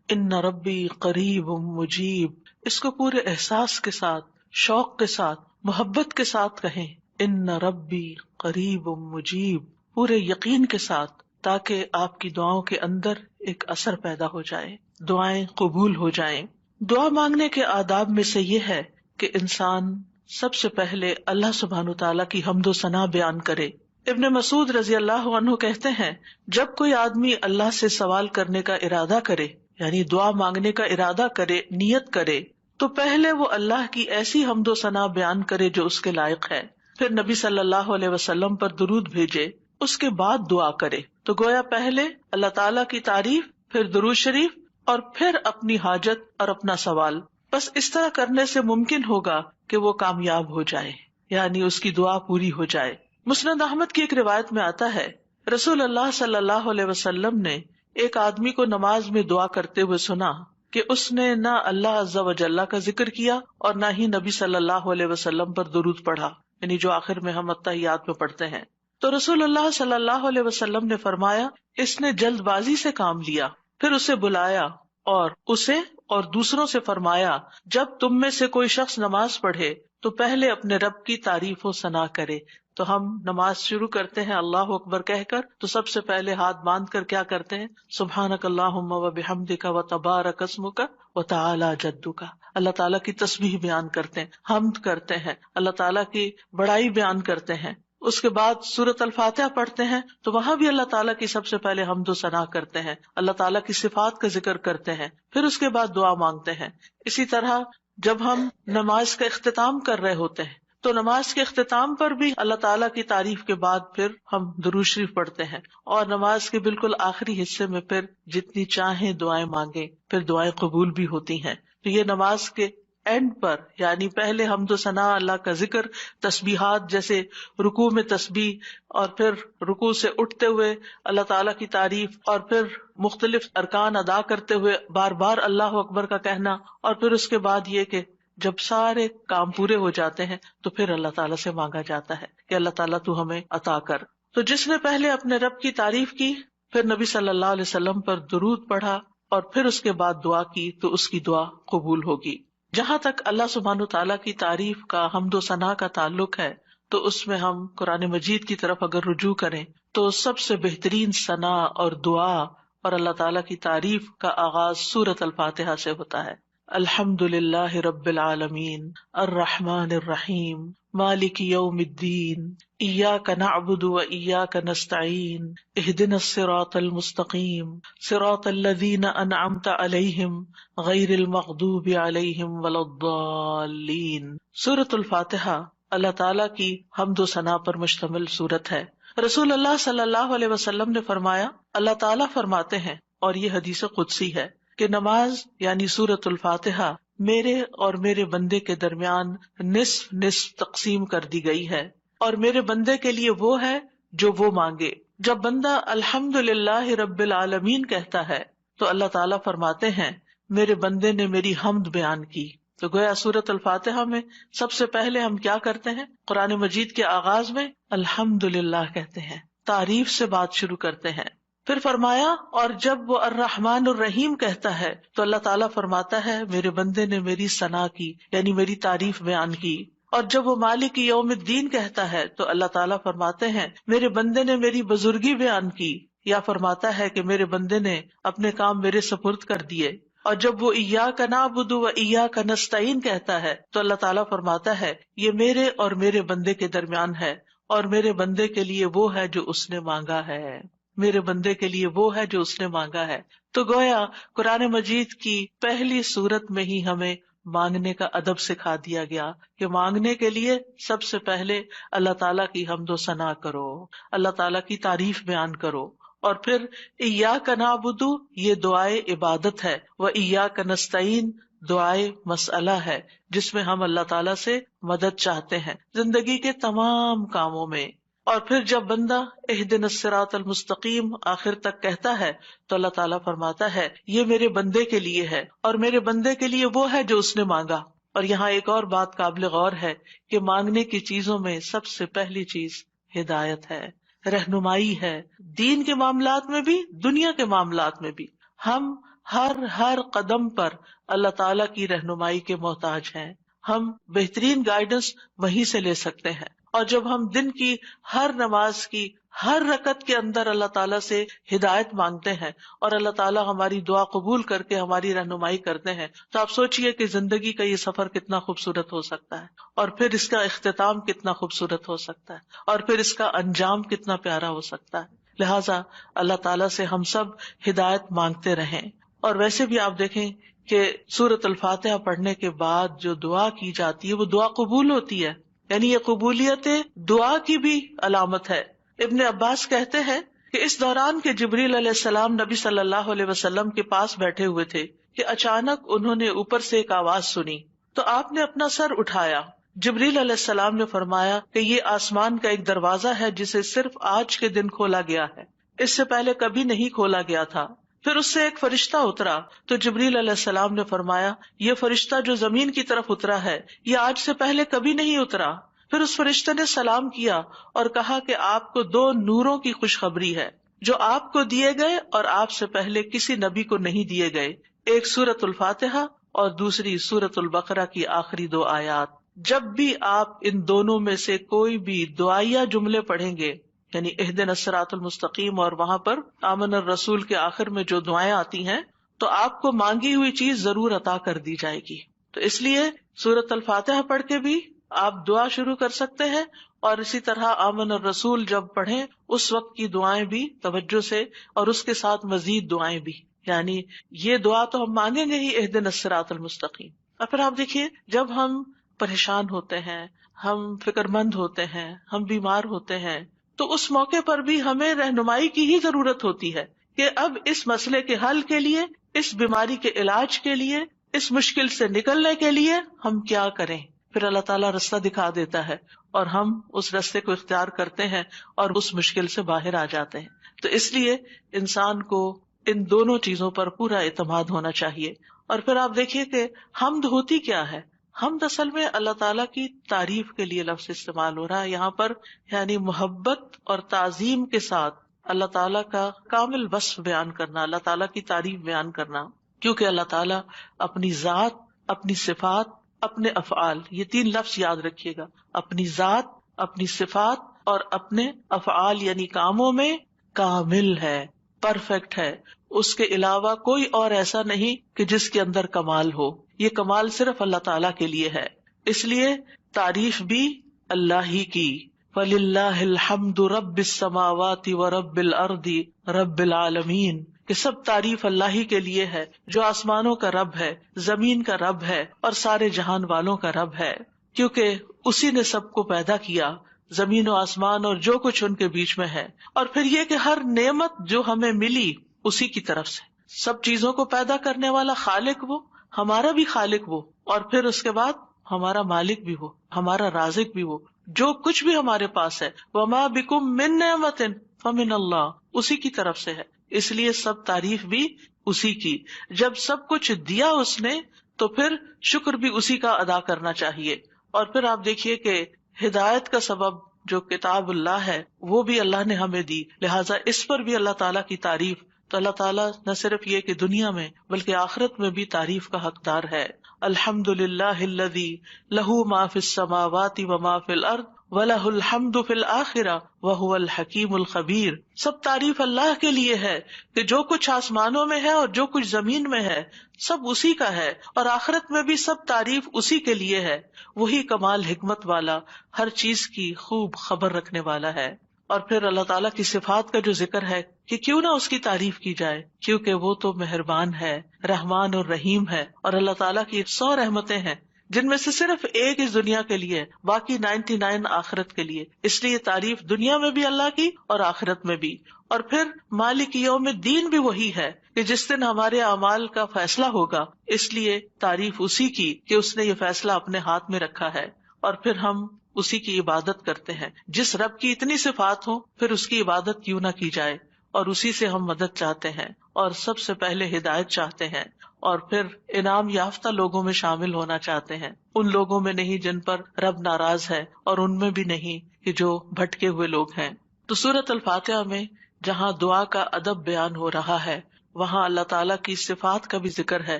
ان ربی قریب مجیب، اس کو پورے احساس کے ساتھ، شوق کے ساتھ، محبت کے ساتھ کہیں، ان ربی قریب مجیب، پورے یقین کے ساتھ، تاکہ آپ کی دعاؤں کے اندر ایک اثر پیدا ہو جائے، دعائیں قبول ہو جائیں۔ دعا مانگنے کے آداب میں سے یہ ہے کہ انسان سب سے پہلے اللہ سبحانہ تعالیٰ کی حمد و ثنا بیان کرے۔ ابن مسعود رضی اللہ عنہ کہتے ہیں، جب کوئی آدمی اللہ سے سوال کرنے کا ارادہ کرے، یعنی دعا مانگنے کا ارادہ کرے، نیت کرے، تو پہلے وہ اللہ کی ایسی حمد و ثنا بیان کرے جو اس کے لائق ہے، پھر نبی صلی اللہ علیہ وسلم پر درود بھیجے، اس کے بعد دعا کرے۔ تو گویا پہلے اللہ تعالیٰ کی تعریف، پھر درود شریف، اور پھر اپنی حاجت اور اپنا سوال۔ بس اس طرح کرنے سے ممکن ہوگا کہ وہ کامیاب ہو جائے، یعنی اس کی دعا پوری ہو جائے۔ مسند احمد کی ایک روایت میں آتا ہے، رسول اللہ صلی اللہ علیہ وسلم نے ایک آدمی کو نماز میں دعا کرتے ہوئے سنا کہ اس نے نہ اللہ عز و جل کا ذکر کیا اور نہ ہی نبی صلی اللہ علیہ وسلم پر درود پڑھا، یعنی جو آخر میں ہم اتحیات میں پڑھتے ہیں۔ تو رسول اللہ صلی اللہ علیہ وسلم نے فرمایا، اس نے جلد بازی سے کام لیا۔ پھر اسے بلایا اور اسے اور دوسروں سے فرمایا، جب تم میں سے کوئی شخص نماز پڑھے تو پہلے اپنے رب کی تعریف و ثنا کرے۔ تو ہم نماز شروع کرتے ہیں اللہ اکبر کہہ کر، تو سب سے پہلے ہاتھ باندھ کر کیا کرتے ہیں؟ سبحانک اللہم و بحمدک و تبارک اسمک و تعالی جدک، اللہ تعالیٰ کی تسبیح بیان کرتے ہیں، حمد کرتے ہیں، اللہ تعالیٰ کی بڑائی بیان کرتے ہیں۔ اس کے بعد سورۃ الفاتحہ پڑھتے ہیں تو وہاں بھی اللہ تعالیٰ کی سب سے پہلے حمد و ثنا کرتے ہیں، اللہ تعالیٰ کی صفات کا ذکر کرتے ہیں، پھر اس کے بعد دعا مانگتے ہیں۔ اسی طرح جب ہم نماز کا اختتام کر رہے ہوتے ہیں تو نماز کے اختتام پر بھی اللہ تعالیٰ کی تعریف کے بعد پھر ہم درود شریف پڑھتے ہیں، اور نماز کے بالکل آخری حصے میں پھر جتنی چاہیں دعائیں مانگیں، پھر دعائیں قبول بھی ہوتی ہیں۔ تو یہ نماز کے اینڈ پر، یعنی پہلے حمد و ثنا، اللہ کا ذکر، تسبیحات جیسے رکوع میں تسبیح، اور پھر رکوع سے اٹھتے ہوئے اللہ تعالیٰ کی تعریف، اور پھر مختلف ارکان ادا کرتے ہوئے بار بار اللہ اکبر کا کہنا، اور پھر اس کے بعد یہ کہ جب سارے کام پورے ہو جاتے ہیں تو پھر اللہ تعالیٰ سے مانگا جاتا ہے کہ اللہ تعالیٰ تو ہمیں عطا کر۔ تو جس نے پہلے اپنے رب کی تعریف کی، پھر نبی صلی اللہ علیہ وسلم پر درود پڑھا اور پھر اس کے بعد دعا کی، تو اس کی دعا قبول ہوگی۔ جہاں تک اللہ سبحانہ تعالیٰ کی تعریف کا، حمد و ثنا کا تعلق ہے، تو اس میں ہم قرآن مجید کی طرف اگر رجوع کریں تو سب سے بہترین ثنا اور دعا اور اللہ تعالیٰ کی تعریف کا آغاز سورۃ الفاتحہ سے ہوتا ہے۔ الحمد للہ رب العالمین الرحمن الرحیم مالک یوم الدین ایاک نعبد و ایاک نستعین اہدنا الصراط المستقیم صراط الذین انعمت علیہم غیر المغضوب علیہم ولا الضالین۔ سورۃ الفاتحہ اللہ تعالیٰ کی حمد و ثنا پر مشتمل سورت ہے۔ رسول اللہ صلی اللہ علیہ وسلم نے فرمایا، اللہ تعالیٰ فرماتے ہیں، اور یہ حدیث قدسی ہے، کہ نماز یعنی سورۃ الفاتحہ میرے اور میرے بندے کے درمیان نصف نصف تقسیم کر دی گئی ہے، اور میرے بندے کے لیے وہ ہے جو وہ مانگے۔ جب بندہ الحمد للہ رب العالمین کہتا ہے تو اللہ تعالیٰ فرماتے ہیں، میرے بندے نے میری حمد بیان کی۔ تو گویا سورۃ الفاتحہ میں سب سے پہلے ہم کیا کرتے ہیں؟ قرآن مجید کے آغاز میں الحمد للہ کہتے ہیں، تعریف سے بات شروع کرتے ہیں۔ پھر فرمایا، اور جب وہ الرحمن الرحیم کہتا ہے تو اللہ تعالیٰ فرماتا ہے، میرے بندے نے میری ثنا کی، یعنی میری تعریف بیان کی۔ اور جب وہ مالک یوم الدین کہتا ہے تو اللہ تعالیٰ فرماتے ہیں، میرے بندے نے میری بزرگی بیان کی، یا فرماتا ہے کہ میرے بندے نے اپنے کام میرے سپرد کر دیے۔ اور جب وہ ایاک نعبد و ایاک نستعین کہتا ہے تو اللہ تعالیٰ فرماتا ہے، یہ میرے اور میرے بندے کے درمیان ہے، اور میرے بندے کے لیے وہ ہے جو اس نے مانگا ہے، میرے بندے کے لیے وہ ہے جو اس نے مانگا ہے۔ تو گویا قرآن مجید کی پہلی سورت میں ہی ہمیں مانگنے کا ادب سکھا دیا گیا کہ مانگنے کے لیے سب سے پہلے اللہ تعالیٰ کی حمد و ثنا کرو، اللہ تعالیٰ کی تعریف بیان کرو، اور پھر ایاک نعبد، یہ دعائے عبادت ہے، و ایاک نستعین دعائے مسئلہ ہے، جس میں ہم اللہ تعالیٰ سے مدد چاہتے ہیں زندگی کے تمام کاموں میں۔ اور پھر جب بندہ اہدنا الصراط المستقیم آخر تک کہتا ہے تو اللہ تعالیٰ فرماتا ہے، یہ میرے بندے کے لیے ہے، اور میرے بندے کے لیے وہ ہے جو اس نے مانگا۔ اور یہاں ایک اور بات قابل غور ہے کہ مانگنے کی چیزوں میں سب سے پہلی چیز ہدایت ہے، رہنمائی ہے، دین کے معاملات میں بھی، دنیا کے معاملات میں بھی۔ ہم ہر قدم پر اللہ تعالیٰ کی رہنمائی کے محتاج ہیں. ہم بہترین گائیڈنس وہیں سے لے سکتے ہیں. اور جب ہم دن کی ہر نماز کی ہر رکعت کے اندر اللہ تعالیٰ سے ہدایت مانگتے ہیں اور اللہ تعالیٰ ہماری دعا قبول کر کے ہماری رہنمائی کرتے ہیں، تو آپ سوچئے کہ زندگی کا یہ سفر کتنا خوبصورت ہو سکتا ہے، اور پھر اس کا اختتام کتنا خوبصورت ہو سکتا ہے، اور پھر اس کا انجام کتنا پیارا ہو سکتا ہے. لہٰذا اللہ تعالیٰ سے ہم سب ہدایت مانگتے رہیں. اور ویسے بھی آپ دیکھیں کہ سورۃ الفاتحہ پڑھنے کے بعد جو دعا کی جاتی ہے وہ دعا قبول ہوتی ہے، یعنی یہ قبولیت دعا کی بھی علامت ہے. ابن عباس کہتے ہیں کہ اس دوران کے جبریل علیہ السلام نبی صلی اللہ علیہ وسلم کے پاس بیٹھے ہوئے تھے کہ اچانک انہوں نے اوپر سے ایک آواز سنی تو آپ نے اپنا سر اٹھایا. جبریل علیہ السلام نے فرمایا کہ یہ آسمان کا ایک دروازہ ہے جسے صرف آج کے دن کھولا گیا ہے، اس سے پہلے کبھی نہیں کھولا گیا تھا. پھر اس سے ایک فرشتہ اترا تو جبریل علیہ السلام نے فرمایا یہ فرشتہ جو زمین کی طرف اترا ہے یہ آج سے پہلے کبھی نہیں اترا. پھر اس فرشتے نے سلام کیا اور کہا کہ آپ کو 2 نوروں کی خوشخبری ہے جو آپ کو دیے گئے اور آپ سے پہلے کسی نبی کو نہیں دیے گئے، ایک سورۃ الفاتحہ اور دوسری سورۃ البقرہ کی آخری 2 آیات. جب بھی آپ ان دونوں میں سے کوئی بھی دعائیا جملے پڑھیں گے، یعنی اہدنا الصراط المستقیم اور وہاں پر آمن الرسول کے آخر میں جو دعائیں آتی ہیں، تو آپ کو مانگی ہوئی چیز ضرور عطا کر دی جائے گی. تو اس لیے سورۃ الفاتحہ پڑھ کے بھی آپ دعا شروع کر سکتے ہیں، اور اسی طرح آمن الرسول جب پڑھیں اس وقت کی دعائیں بھی توجہ سے، اور اس کے ساتھ مزید دعائیں بھی. یعنی یہ دعا تو ہم مانگیں گے ہی، اہدنا الصراط المستقیم. اور پھر آپ دیکھیے جب ہم پریشان ہوتے ہیں، ہم فکر مند ہوتے ہیں، ہم بیمار ہوتے ہیں، تو اس موقع پر بھی ہمیں رہنمائی کی ہی ضرورت ہوتی ہے کہ اب اس مسئلے کے حل کے لیے، اس بیماری کے علاج کے لیے، اس مشکل سے نکلنے کے لیے ہم کیا کریں. پھر اللہ تعالیٰ راستہ دکھا دیتا ہے اور ہم اس راستے کو اختیار کرتے ہیں اور اس مشکل سے باہر آ جاتے ہیں. تو اس لیے انسان کو ان دونوں چیزوں پر پورا اعتماد ہونا چاہیے. اور پھر آپ دیکھیے کہ حمد ہوتی کیا ہے. حمد اصل میں اللہ تعالیٰ کی تعریف کے لیے لفظ استعمال ہو رہا ہے یہاں پر، یعنی محبت اور تعظیم کے ساتھ اللہ تعالیٰ کا کامل وصف بیان کرنا، اللہ تعالیٰ کی تعریف بیان کرنا. کیونکہ اللہ تعالیٰ اپنی ذات، اپنی صفات، اپنے افعال، یہ 3 لفظ یاد رکھیے گا، اپنی ذات، اپنی صفات اور اپنے افعال یعنی کاموں میں کامل ہے، پرفیکٹ ہے. اس کے علاوہ کوئی اور ایسا نہیں کہ جس کے اندر کمال ہو. یہ کمال صرف اللہ تعالیٰ کے لیے ہے. اس لیے تعریف بھی اللہ ہی کی. وَلِلَّهِ الْحَمْدُ رَبِّ السَّمَاوَاتِ وَرَبِّ الْأَرْضِ رَبِّ الْعَالَمِينَ، کہ سب تعریف اللہ ہی کے لیے ہے جو آسمانوں کا رب ہے، زمین کا رب ہے اور سارے جہان والوں کا رب ہے. کیونکہ اسی نے سب کو پیدا کیا، زمین و آسمان اور جو کچھ ان کے بیچ میں ہے. اور پھر یہ کہ ہر نعمت جو ہمیں ملی اسی کی طرف سے، سب چیزوں کو پیدا کرنے والا خالق وہ، ہمارا بھی خالق وہ، اور پھر اس کے بعد ہمارا مالک بھی وہ، ہمارا رازق بھی وہ. جو کچھ بھی ہمارے پاس ہے، وَمَا بِكُم مِّن نِّعْمَةٍ فَمِنَ اللَّهِ، اسی کی طرف سے ہے. اس لیے سب تعریف بھی اسی کی. جب سب کچھ دیا اس نے تو پھر شکر بھی اسی کا ادا کرنا چاہیے. اور پھر آپ دیکھیے کہ ہدایت کا سبب جو کتاب اللہ ہے وہ بھی اللہ نے ہمیں دی، لہٰذا اس پر بھی اللہ تعالیٰ کی تعریف. تو اللہ تعالیٰ نہ صرف یہ کہ دنیا میں بلکہ آخرت میں بھی تعریف کا حقدار ہے. الحمد للہ الذی لہ ما فی السماوات وما فی الارض وَلَهُ الْحَمْدُ فِي الْآخِرَةِ وَهُوَ الْحَكِيمُ الْخَبِيرُ. سب تعریف اللہ کے لیے ہے کہ جو کچھ آسمانوں میں ہے اور جو کچھ زمین میں ہے سب اسی کا ہے، اور آخرت میں بھی سب تعریف اسی کے لیے ہے. وہی کمال حکمت والا، ہر چیز کی خوب خبر رکھنے والا ہے. اور پھر اللہ تعالیٰ کی صفات کا جو ذکر ہے کہ کیوں نہ اس کی تعریف کی جائے، کیونکہ وہ تو مہربان ہے، رحمان اور رحیم ہے. اور اللہ تعالیٰ کی 100 رحمتیں ہیں جن میں سے صرف ایک اس دنیا کے لیے، باقی 99 آخرت کے لیے. اس لیے تعریف دنیا میں بھی اللہ کی اور آخرت میں بھی. اور پھر مالک یوم الدین بھی وہی ہے کہ جس دن ہمارے اعمال کا فیصلہ ہوگا، اس لیے تعریف اسی کی کہ اس نے یہ فیصلہ اپنے ہاتھ میں رکھا ہے. اور پھر ہم اسی کی عبادت کرتے ہیں. جس رب کی اتنی صفات ہوں پھر اس کی عبادت کیوں نہ کی جائے، اور اسی سے ہم مدد چاہتے ہیں، اور سب سے پہلے ہدایت چاہتے ہیں، اور پھر انعام یافتہ لوگوں میں شامل ہونا چاہتے ہیں. ان لوگوں میں نہیں جن پر رب ناراض ہے، اور ان میں بھی نہیں کہ جو بھٹکے ہوئے لوگ ہیں. تو سورۃ الفاتحہ میں جہاں دعا کا ادب بیان ہو رہا ہے وہاں اللہ تعالیٰ کی صفات کا بھی ذکر ہے،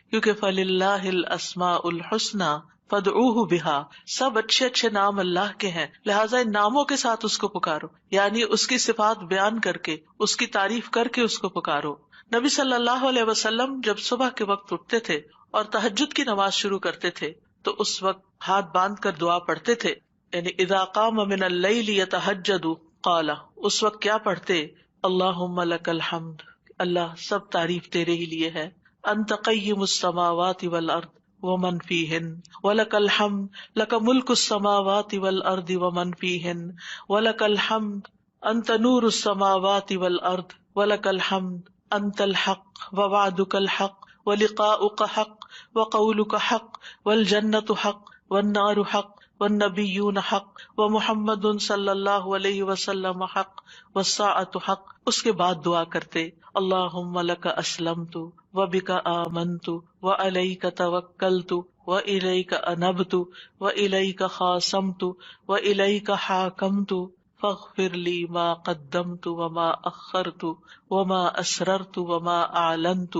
کیونکہ فَلِلَّهِ الْأَسْمَاءُ الْحُسْنَى فَادْعُوهُ بِهَا، سب اچھے اچھے نام اللہ کے ہیں، لہٰذا ان ناموں کے ساتھ اس کو پکارو، یعنی اس کی صفات بیان کر کے، اس کی تعریف کر کے اس کو پکارو۔ نبی صلی اللہ علیہ وسلم جب صبح کے وقت اٹھتے تھے اور تہجد کی نماز شروع کرتے تھے تو اس وقت ہاتھ باندھ کر دعا پڑھتے تھے، یعنی اذا قام من اللیل یتہجد قال، اس وقت کیا پڑھتے؟ اللہم لک الحمد، اللہ سب تعریف تیرے ہی لیے ہے، انت قیم السماوات والارض ومن فیہن ولک الحمد لک ملک السماوات والارض ومن فیہن ولک الحمد انت نور السماوات والارض ولک الحمد انت الحق ووعدک الحق ولقاؤک حق وقولک حق والجنت حق والنار حق والنبیون حق ومحمد صلی اللہ علیہ وسلم حق والساعۃ حق۔ اس کے بعد دعا کرتے اللہم لک اسلمت وبک آمنت وعلیک توکلت وإلیک انبت وإلیک خاصمت وإلیک حاکمت فاغفر لی ما قدمت وما اخرت وما اسررت وما اعلنت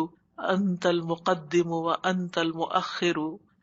انت المقدم وانت المؤخر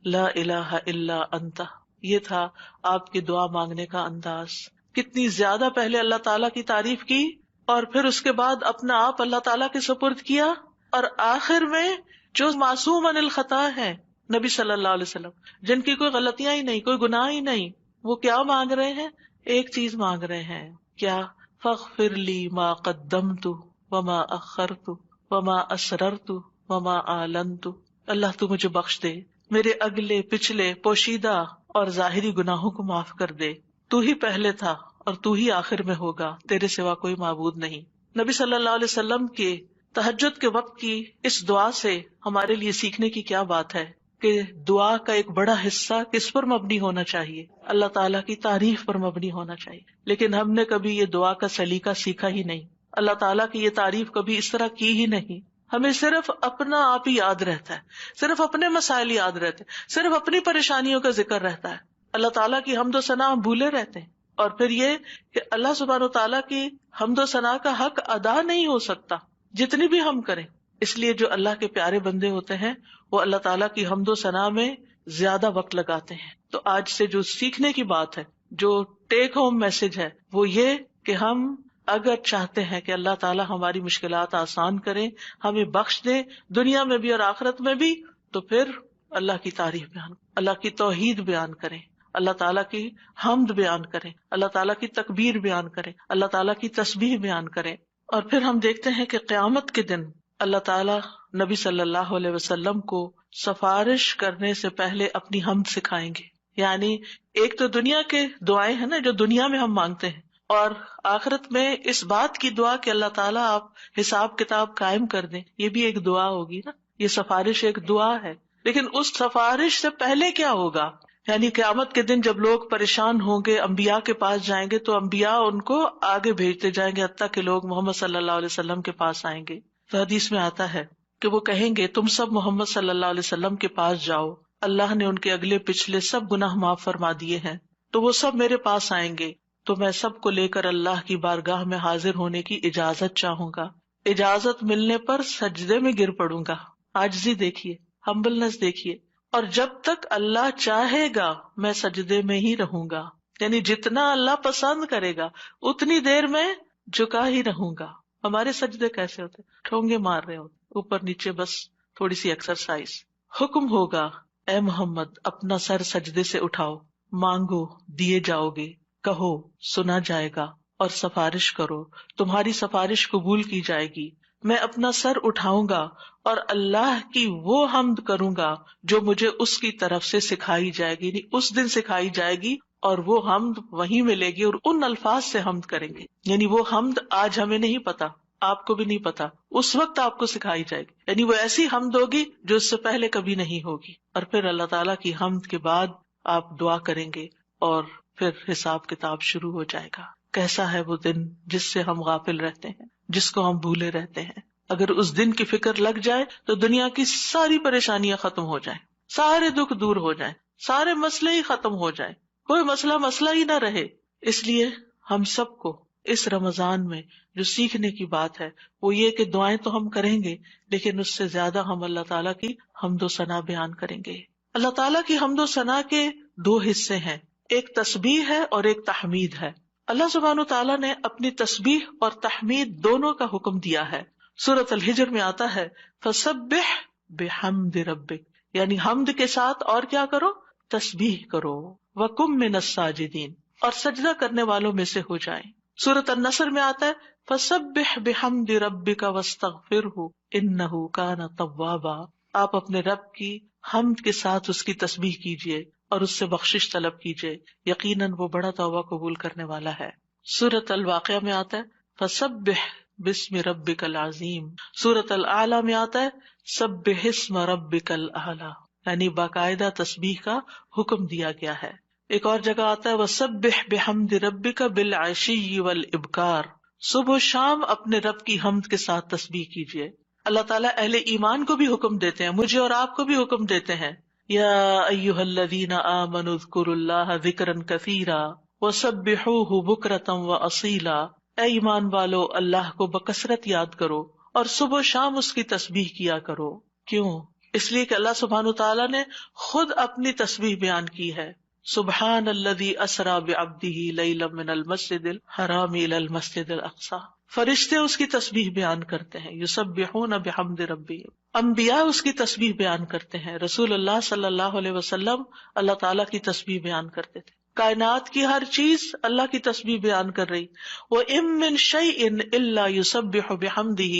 لا الہ الا انت۔ یہ تھا آپ کی دعا مانگنے کا انداز۔ کتنی زیادہ پہلے اللہ تعالیٰ کی تعریف کی اور پھر اس کے بعد اپنا آپ اللہ تعالیٰ کے سپرد کیا، اور آخر میں جو معصوم عن الخطا ہے نبی صلی اللہ علیہ وسلم، جن کی کوئی غلطیاں ہی نہیں، کوئی گناہ ہی نہیں، وہ کیا مانگ رہے ہیں؟ ایک چیز مانگ رہے ہیں، کیا؟ فاغفر لی ما قدمت وما اخرت وما اسررت وما اعلنت، اللہ تو مجھے بخش دے، میرے اگلے پچھلے پوشیدہ اور ظاہری گناہوں کو معاف کر دے، تو ہی پہلے تھا اور تو ہی آخر میں ہوگا، تیرے سوا کوئی معبود نہیں۔ نبی صلی اللہ علیہ وسلم کے تہجد کے وقت کی اس دعا سے ہمارے لیے سیکھنے کی کیا بات ہے کہ دعا کا ایک بڑا حصہ کس پر مبنی ہونا چاہیے؟ اللہ تعالیٰ کی تعریف پر مبنی ہونا چاہیے۔ لیکن ہم نے کبھی یہ دعا کا سلیقہ سیکھا ہی نہیں، اللہ تعالیٰ کی یہ تعریف کبھی اس طرح کی ہی نہیں۔ ہمیں صرف اپنا آپ ہی یاد رہتا ہے، صرف اپنے مسائل یاد رہتے ہیں، صرف اپنی پریشانیوں کا ذکر رہتا ہے، اللہ تعالیٰ کی حمد و ثنا ہم بھولے رہتے ہیں۔ اور پھر یہ کہ اللہ سبحانہ و تعالیٰ کی حمد و ثنا کا حق ادا نہیں ہو سکتا جتنی بھی ہم کریں، اس لیے جو اللہ کے پیارے بندے ہوتے ہیں وہ اللہ تعالیٰ کی حمد و ثنا میں زیادہ وقت لگاتے ہیں۔ تو آج سے جو سیکھنے کی بات ہے، جو ٹیک ہوم میسج ہے، وہ یہ کہ ہم اگر چاہتے ہیں کہ اللہ تعالیٰ ہماری مشکلات آسان کریں، ہمیں بخش دے دنیا میں بھی اور آخرت میں بھی، تو پھر اللہ کی تعریف بیان، اللہ کی توحید بیان کریں، اللہ تعالیٰ کی حمد بیان کریں، اللہ تعالیٰ کی تکبیر بیان کریں، اللہ تعالیٰ کی تسبیح بیان کریں۔ اور پھر ہم دیکھتے ہیں کہ قیامت کے دن اللہ تعالیٰ نبی صلی اللہ علیہ وسلم کو سفارش کرنے سے پہلے اپنی حمد سکھائیں گے۔ یعنی ایک تو دنیا کے دعائیں ہیں نا جو دنیا میں ہم مانگتے ہیں، اور آخرت میں اس بات کی دعا کہ اللہ تعالیٰ آپ حساب کتاب قائم کر دیں، یہ بھی ایک دعا ہوگی نا، یہ سفارش ایک دعا ہے۔ لیکن اس سفارش سے پہلے کیا ہوگا؟ یعنی قیامت کے دن جب لوگ پریشان ہوں گے، انبیاء کے پاس جائیں گے تو انبیاء ان کو آگے بھیجتے جائیں گے، حتیٰ کہ لوگ محمد صلی اللہ علیہ وسلم کے پاس آئیں گے۔ تو حدیث میں آتا ہے کہ وہ کہیں گے تم سب محمد صلی اللہ علیہ وسلم کے پاس جاؤ، اللہ نے ان کے اگلے پچھلے سب گناہ معاف فرما دیے ہیں، تو وہ سب میرے پاس آئیں گے، تو میں سب کو لے کر اللہ کی بارگاہ میں حاضر ہونے کی اجازت چاہوں گا۔ اجازت ملنے پر سجدے میں گر پڑوں گا۔ عاجزی دیکھیے، ہمبلنس دیکھیے، اور جب تک اللہ چاہے گا میں سجدے میں ہی رہوں گا، یعنی جتنا اللہ پسند کرے گا اتنی دیر میں جھکا ہی رہوں گا۔ ہمارے سجدے کیسے ہوتے؟ ٹھونگے مار رہے ہوتے، اوپر نیچے، بس تھوڑی سی ایکسرسائز۔ حکم ہوگا اے محمد اپنا سر سجدے سے اٹھاؤ، مانگو دیے جاؤ گے، کہو سنا جائے گا، اور سفارش کرو تمہاری سفارش قبول کی جائے گی۔ میں اپنا سر اٹھاؤں گا اور اللہ کی وہ حمد کروں گا جو مجھے اس کی طرف سے سکھائی جائے گی، یعنی اس دن سکھائی جائے گی، اور وہ حمد وہیں ملے گی اور ان الفاظ سے حمد کریں گے۔ یعنی وہ حمد آج ہمیں نہیں پتا، آپ کو بھی نہیں پتا، اس وقت آپ کو سکھائی جائے گی، یعنی وہ ایسی حمد ہوگی جو اس سے پہلے کبھی نہیں ہوگی۔ اور پھر اللہ تعالیٰ کی حمد کے بعد آپ دعا کریں گے اور پھر حساب کتاب شروع ہو جائے گا۔ کیسا ہے وہ دن جس سے ہم غافل رہتے ہیں، جس کو ہم بھولے رہتے ہیں۔ اگر اس دن کی فکر لگ جائے تو دنیا کی ساری پریشانیاں ختم ہو جائیں، سارے دکھ دور ہو جائیں، سارے مسئلے ہی ختم ہو جائیں، کوئی مسئلہ ہی نہ رہے۔ اس لیے ہم سب کو اس رمضان میں جو سیکھنے کی بات ہے وہ یہ کہ دعائیں تو ہم کریں گے لیکن اس سے زیادہ ہم اللہ تعالیٰ کی حمد و ثنا بیان کریں گے. اللہ تعالیٰ کی حمد و ثنا کے دو حصے ہیں، ایک تسبیح ہے اور ایک تحمید ہے. اللہ سبحانہ تعالیٰ نے اپنی تسبیح اور تحمید دونوں کا حکم دیا ہے. سورۃ الحجر میں آتا ہے فسبح بحمد ربک، یعنی حمد کے ساتھ اور کیا کرو؟ تسبیح کرو. وکم من الساجدین، اور سجدہ کرنے والوں میں سے ہو جائیں. سورۃ النصر میں آتا ہے فسبح بحمد ربک واستغفرہ انہ کان توابا. آپ اپنے رب کی حمد کے ساتھ اس کی تسبیح کیجیے اور اس سے بخشش طلب کیجیے، یقیناً وہ بڑا توبہ قبول کرنے والا ہے. سورۃ الواقعہ میں آتا ہے فسبح بسم ربک العظیم. سورۃ الاعلی میں آتا ہے سبح اسم ربک الاعلی، یعنی باقاعدہ تسبیح کا حکم دیا گیا ہے. ایک اور جگہ آتا ہے وسبح بحمد ربک بالعشی والابکار، صبح و شام اپنے رب کی حمد کے ساتھ تسبیح کیجیے. اللہ تعالیٰ اہل ایمان کو بھی حکم دیتے ہیں، مجھے اور آپ کو بھی حکم دیتے ہیں یا ایھا الذین آمنوا اذکروا اللہ ذکرا کثیرا وسبحوہ بکرۃ واصیلا. اے ایمان والو، اللہ کو بکثرت یاد کرو اور صبح و شام اس کی تسبیح کیا کرو. کیوں؟ اس لیے کہ اللہ سبحانہ تعالیٰ نے خود اپنی تسبیح بیان کی ہے. سبحان الذی اسری بعبدہ لیلا من المسجد الحرام الی المسجد الاقصی. فرشتے اس کی تسبیح بیان کرتے ہیں، یسبحون بحمد ربہم. انبیاء اس کی تسبیح بیان کرتے ہیں. رسول اللہ صلی اللہ علیہ وسلم اللہ تعالیٰ کی تسبیح بیان کرتے تھے. کائنات کی ہر چیز اللہ کی تسبیح بیان کر رہی. وَإِن مِّن شَيْءٍ إِلَّا يُسَبِّحُ بِحَمْدِهِ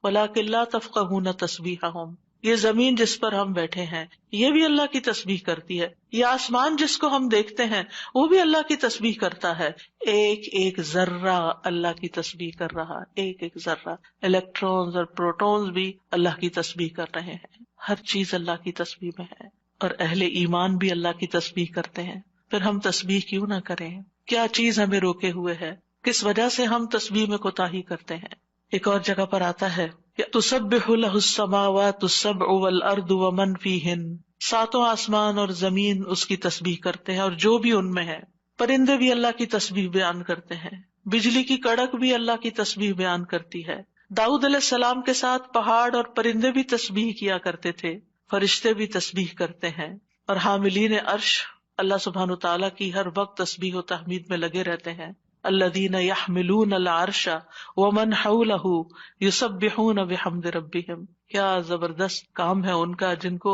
وَلَٰكِن لَّا تَفْقَهُونَ تَسْبِيحَهُمْ. یہ زمین جس پر ہم بیٹھے ہیں یہ بھی اللہ کی تسبیح کرتی ہے. یہ آسمان جس کو ہم دیکھتے ہیں وہ بھی اللہ کی تسبیح کرتا ہے. ایک ایک ذرہ اللہ کی تسبیح کر رہا، ایک ایک ذرہ. الیکٹرونز اور پروٹونز بھی اللہ کی تسبیح کر رہے ہیں. ہر چیز اللہ کی تسبیح میں ہے، اور اہل ایمان بھی اللہ کی تسبیح کرتے ہیں. پھر ہم تسبیح کیوں نہ کریں؟ کیا چیز ہمیں روکے ہوئے ہے؟ کس وجہ سے ہم تسبیح میں کوتاہی کرتے ہیں؟ ایک اور جگہ پر آتا ہے تسبح لہ السماوات السبع والارض ومن فیہن. ساتوں آسمان اور زمین اس کی تسبیح کرتے ہیں اور جو بھی ان میں ہے. پرندے بھی اللہ کی تسبیح بیان کرتے ہیں. بجلی کی کڑک بھی اللہ کی تسبیح بیان کرتی ہے. داؤد علیہ السلام کے ساتھ پہاڑ اور پرندے بھی تسبیح کیا کرتے تھے. فرشتے بھی تسبیح کرتے ہیں، اور حاملین عرش اللہ سبحانہ تعالیٰ کی ہر وقت تسبیح و تحمید میں لگے رہتے ہیں. الذین یحملون العرش ومن حولہ یسبحون بحمد ربہم. کیا زبردست کام ہے ان کا، جن کو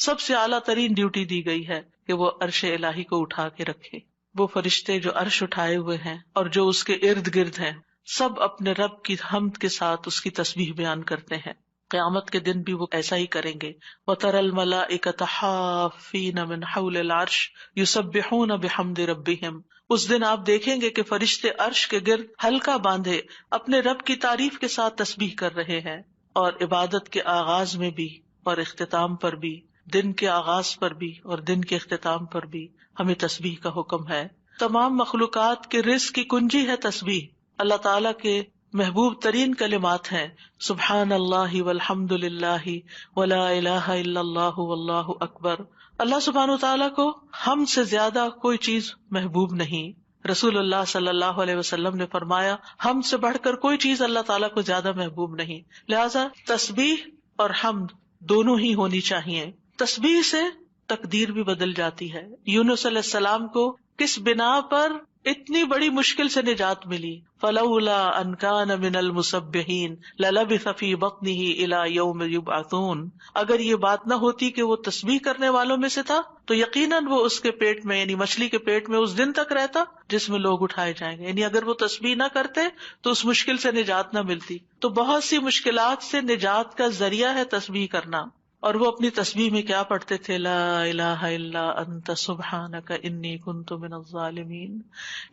سب سے اعلیٰ ترین ڈیوٹی دی گئی ہے کہ وہ عرش الہی کو اٹھا کے رکھے. وہ فرشتے جو عرش اٹھائے ہوئے ہیں اور جو اس کے ارد گرد ہیں، سب اپنے رب کی حمد کے ساتھ اس کی تسبیح بیان کرتے ہیں. قیامت کے دن بھی وہ ایسا ہی کریں گے. وَتَرَى الْمَلَائِكَةَ حَافِّينَ مِنْ حَوْلِ الْعَرْشِ يُسَبِّحُونَ بِحَمْدِ رَبِّهِمْ. اس دن آپ دیکھیں گے کہ فرشتے عرش کے گرد حلقہ باندھے اپنے رب کی تعریف کے ساتھ تسبیح کر رہے ہیں. اور عبادت کے آغاز میں بھی اور اختتام پر بھی، دن کے آغاز پر بھی اور دن کے اختتام پر بھی ہمیں تسبیح کا حکم ہے. تمام مخلوقات کے رزق کی کنجی ہے تسبیح. اللہ تعالیٰ کے محبوب ترین کلمات ہیں سبحان اللہ والحمد للہ ولا الہ الا اللہ واللہ اکبر. اللہ سبحانہ تعالیٰ کو ہم سے زیادہ کوئی چیز محبوب نہیں. رسول اللہ صلی اللہ علیہ وسلم نے فرمایا ہم سے بڑھ کر کوئی چیز اللہ تعالیٰ کو زیادہ محبوب نہیں. لہذا تسبیح اور حمد دونوں ہی ہونی چاہیے. تسبیح سے تقدیر بھی بدل جاتی ہے. یونس علیہ السلام کو کس بنا پر اتنی بڑی مشکل سے نجات ملی؟ فلولا ان کان من المسبحین للبث فی بطنہ الی یوم یبعثون. اگر یہ بات نہ ہوتی کہ وہ تسبیح کرنے والوں میں سے تھا تو یقیناً وہ اس کے پیٹ میں، یعنی مچھلی کے پیٹ میں اس دن تک رہتا جس میں لوگ اٹھائے جائیں گے. یعنی اگر وہ تسبیح نہ کرتے تو اس مشکل سے نجات نہ ملتی. تو بہت سی مشکلات سے نجات کا ذریعہ ہے تسبیح کرنا. اور وہ اپنی تسبیح میں کیا پڑھتے تھے؟ لا الہ الا انت سبحانک انی کنت من الظالمین.